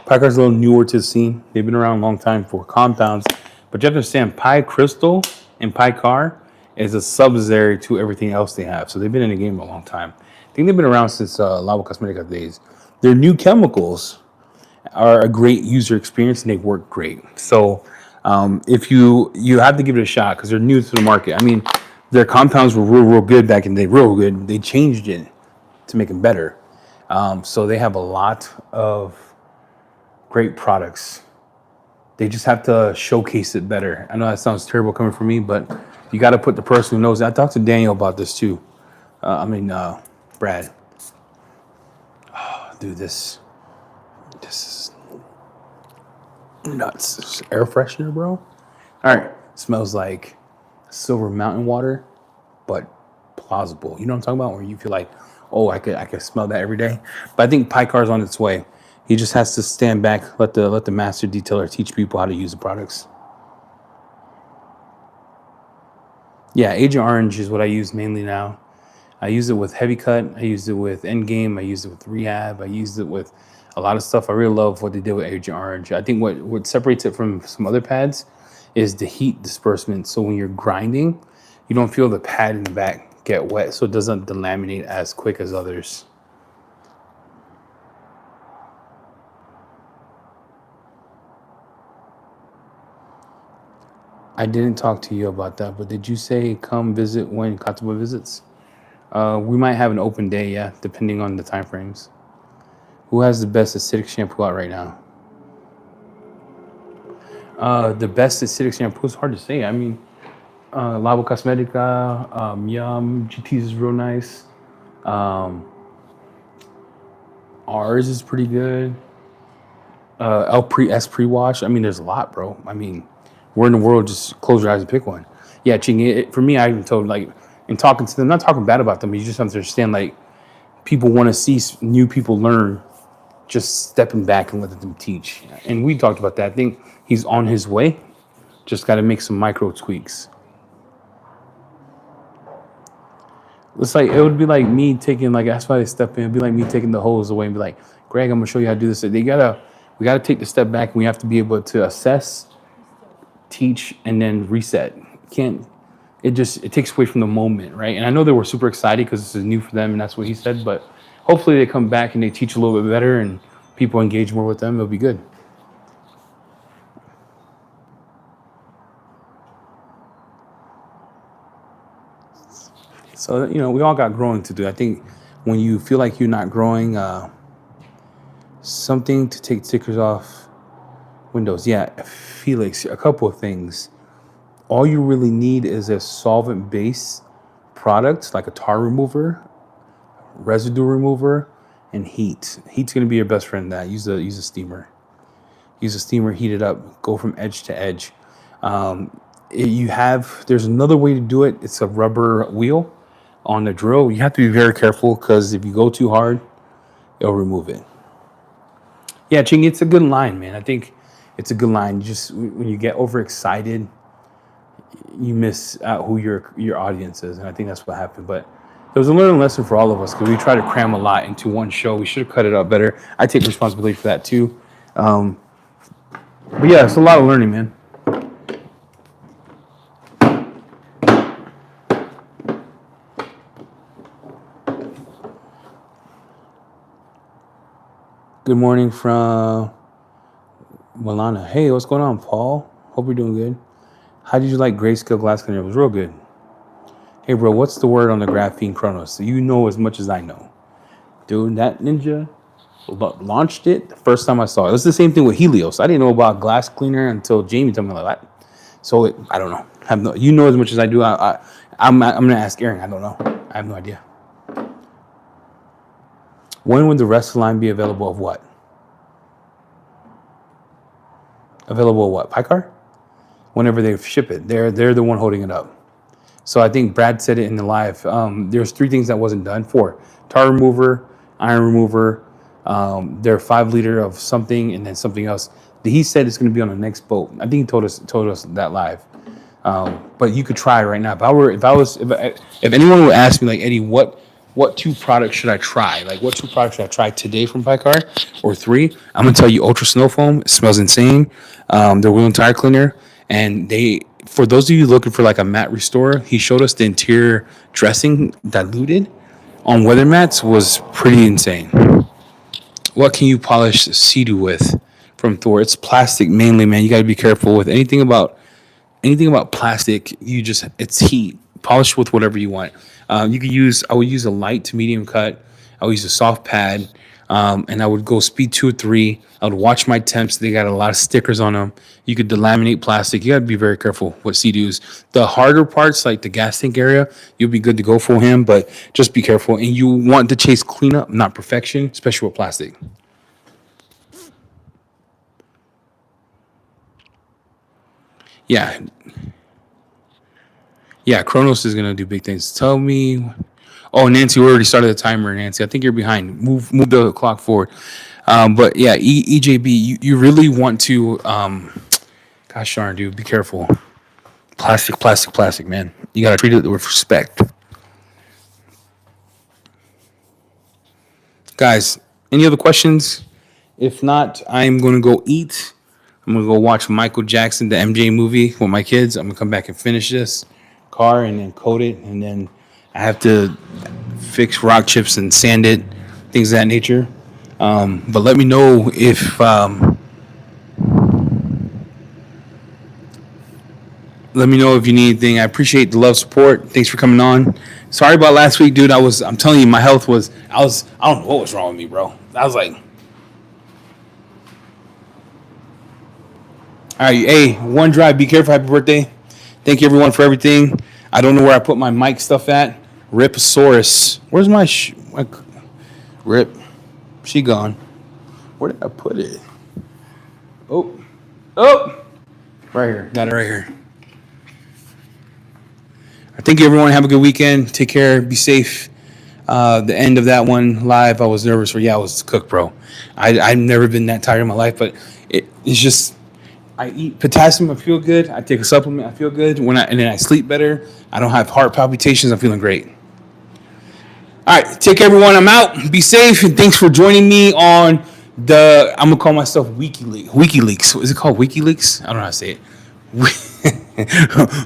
Picar's a little newer to the scene. They've been around a long time for compounds, but you have to understand, Pi Crystal and Picar is a subsidiary to everything else they have. So they've been in the game a long time. I think they've been around since Labo Cosmetica days. Their new chemicals are a great user experience and they work great. So if you have to give it a shot because they're new to the market. I mean, their compounds were real good back in the day, real good. They changed it to make them better. So they have a lot of great products. They just have to showcase it better. I know that sounds terrible coming from me, but you got to put the person who knows. I talked to Daniel about this too. Brad. Oh, dude, this is nuts. It's air freshener, bro. All right, smells like silver mountain water, but plausible. You know what I'm talking about? Where you feel like, oh, I could smell that every day. But I think Picar's on its way. He just has to stand back, let the master detailer teach people how to use the products. Yeah, Agent Orange is what I use mainly now. I use it with Heavy Cut. I used it with Endgame. I used it with Rehab. I used it with a lot of stuff. I really love what they did with Agent Orange. I think what separates it from some other pads is the heat disbursement. So when you're grinding, you don't feel the pad in the back get wet, so it doesn't delaminate as quick as others. I didn't talk to you about that, but did you say come visit when Katsuba visits? We might have an open day, yeah, depending on the time frames. Who has the best acidic shampoo out right now? The best acidic shampoo is hard to say. I mean, Labo Cosmetica, Yum, GT's is real nice. Ours is pretty good. S pre-wash. I mean, there's a lot, bro. I mean, where in the world? Just close your eyes and pick one. Yeah, Ching. For me, I even told in talking to them, not talking bad about them, but you just understand people want to see new people learn. Just stepping back and letting them teach. And we talked about that. I think he's on his way. Just got to make some micro tweaks. It's like it would be like me taking that's why they step in. It'd be like me taking the hose away and be like, Greg, I'm gonna show you how to do this. We gotta take the step back and we have to be able to assess, teach, and then reset. It takes away from the moment, right? And I know they were super excited because this is new for them and that's what he said, but hopefully they come back and they teach a little bit better and people engage more with them. It'll be good. So, we all got growing to do. I think when you feel like you're not growing, something to take stickers off windows. Yeah, Felix, a couple of things. All you really need is a solvent-based product like a tar remover, residue remover, and heat. Heat's going to be your best friend in that. Use a steamer. Use a steamer, heat it up, go from edge to edge. There's another way to do it. It's a rubber wheel on the drill. You have to be very careful because if you go too hard, it'll remove it. Yeah, Ching, it's a good line, man. I think it's a good line. Just when you get overexcited, you miss out who your audience is, and I think that's what happened. But it was a learning lesson for all of us because we try to cram a lot into one show. We should have cut it up better. I take responsibility for that too. But yeah, it's a lot of learning, man. Good morning from Milana. Hey, what's going on, Paul? Hope you're doing good. How did you like Grayscale Glass Cleaner? It was real good. Hey, bro, what's the word on the graphene Chronos? So you know as much as I know. Dude, that ninja launched it the first time I saw it. It was the same thing with Helios. I didn't know about glass cleaner until Jamie told me like that. So I don't know. You know as much as I do. I'm gonna ask Aaron. I don't know. I have no idea. When would the rest of the line be available of what? Available of what? Picar? Whenever they ship it. They're the one holding it up. So I think Brad said it in the live. There's 3 things that wasn't done. 4. Tar remover, iron remover, their 5 liter of something, and then something else. He said it's going to be on the next boat. I think he told us that live. But you could try right now. If anyone would ask me like, Eddie, what 2 products should I try? Like, what 2 products should I try today from Picar or 3? I'm gonna tell you, Ultra Snow Foam. It smells insane. Their wheel and tire cleaner, and for those of you looking for like a matte restorer, he showed us the interior dressing diluted on weather mats was pretty insane. What can you polish Sea-Doo with from Thor? It's plastic mainly, man. You got to be careful with anything about plastic. It's heat. Polish with whatever you want. I would use a light to medium cut. I would use a soft pad, and I would go speed 2 or 3. I would watch my temps. They got a lot of stickers on them. You could delaminate plastic. You got to be very careful with Sea-Doos. The harder parts, like the gas tank area, you'll be good to go for him, but just be careful. And you want to chase cleanup, not perfection, especially with plastic. Yeah. Yeah, Kronos is gonna do big things. Tell me. Oh, Nancy, we already started the timer, Nancy. I think you're behind. Move the clock forward. But yeah, EJB, you really want to. Gosh darn, dude, be careful. Plastic, man. You gotta treat it with respect. Guys, any other questions? If not, I'm gonna go eat. I'm gonna go watch Michael Jackson, the MJ movie with my kids. I'm gonna come back and finish this car and then coat it, and then I have to fix rock chips and sand it, things of that nature. But let me know if you need anything. I appreciate the love, support. Thanks for coming on. Sorry about last week, dude. I'm telling you, my health was. I don't know what was wrong with me, bro. I was like, all right, hey, One Drive. Be careful. Happy birthday. Thank you, everyone, for everything. I don't know where I put my mic stuff at. Riposaurus. Where's my Rip? She gone. Where did I put it? Oh. Right here. Got it right here. Thank you, everyone. Have a good weekend. Take care. Be safe. The end of that one live, I was nervous for. Yeah, I was cooked, bro. I've never been that tired in my life, but it's just. I eat potassium, I feel good. I take a supplement, I feel good. And then I sleep better. I don't have heart palpitations. I'm feeling great. All right, take care, everyone. I'm out. Be safe, and thanks for joining me on I'm gonna call myself WikiLeaks. Is it called WikiLeaks? I don't know how to say it.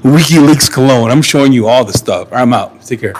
WikiLeaks Cologne. I'm showing you all the stuff. All right, I'm out. Take care.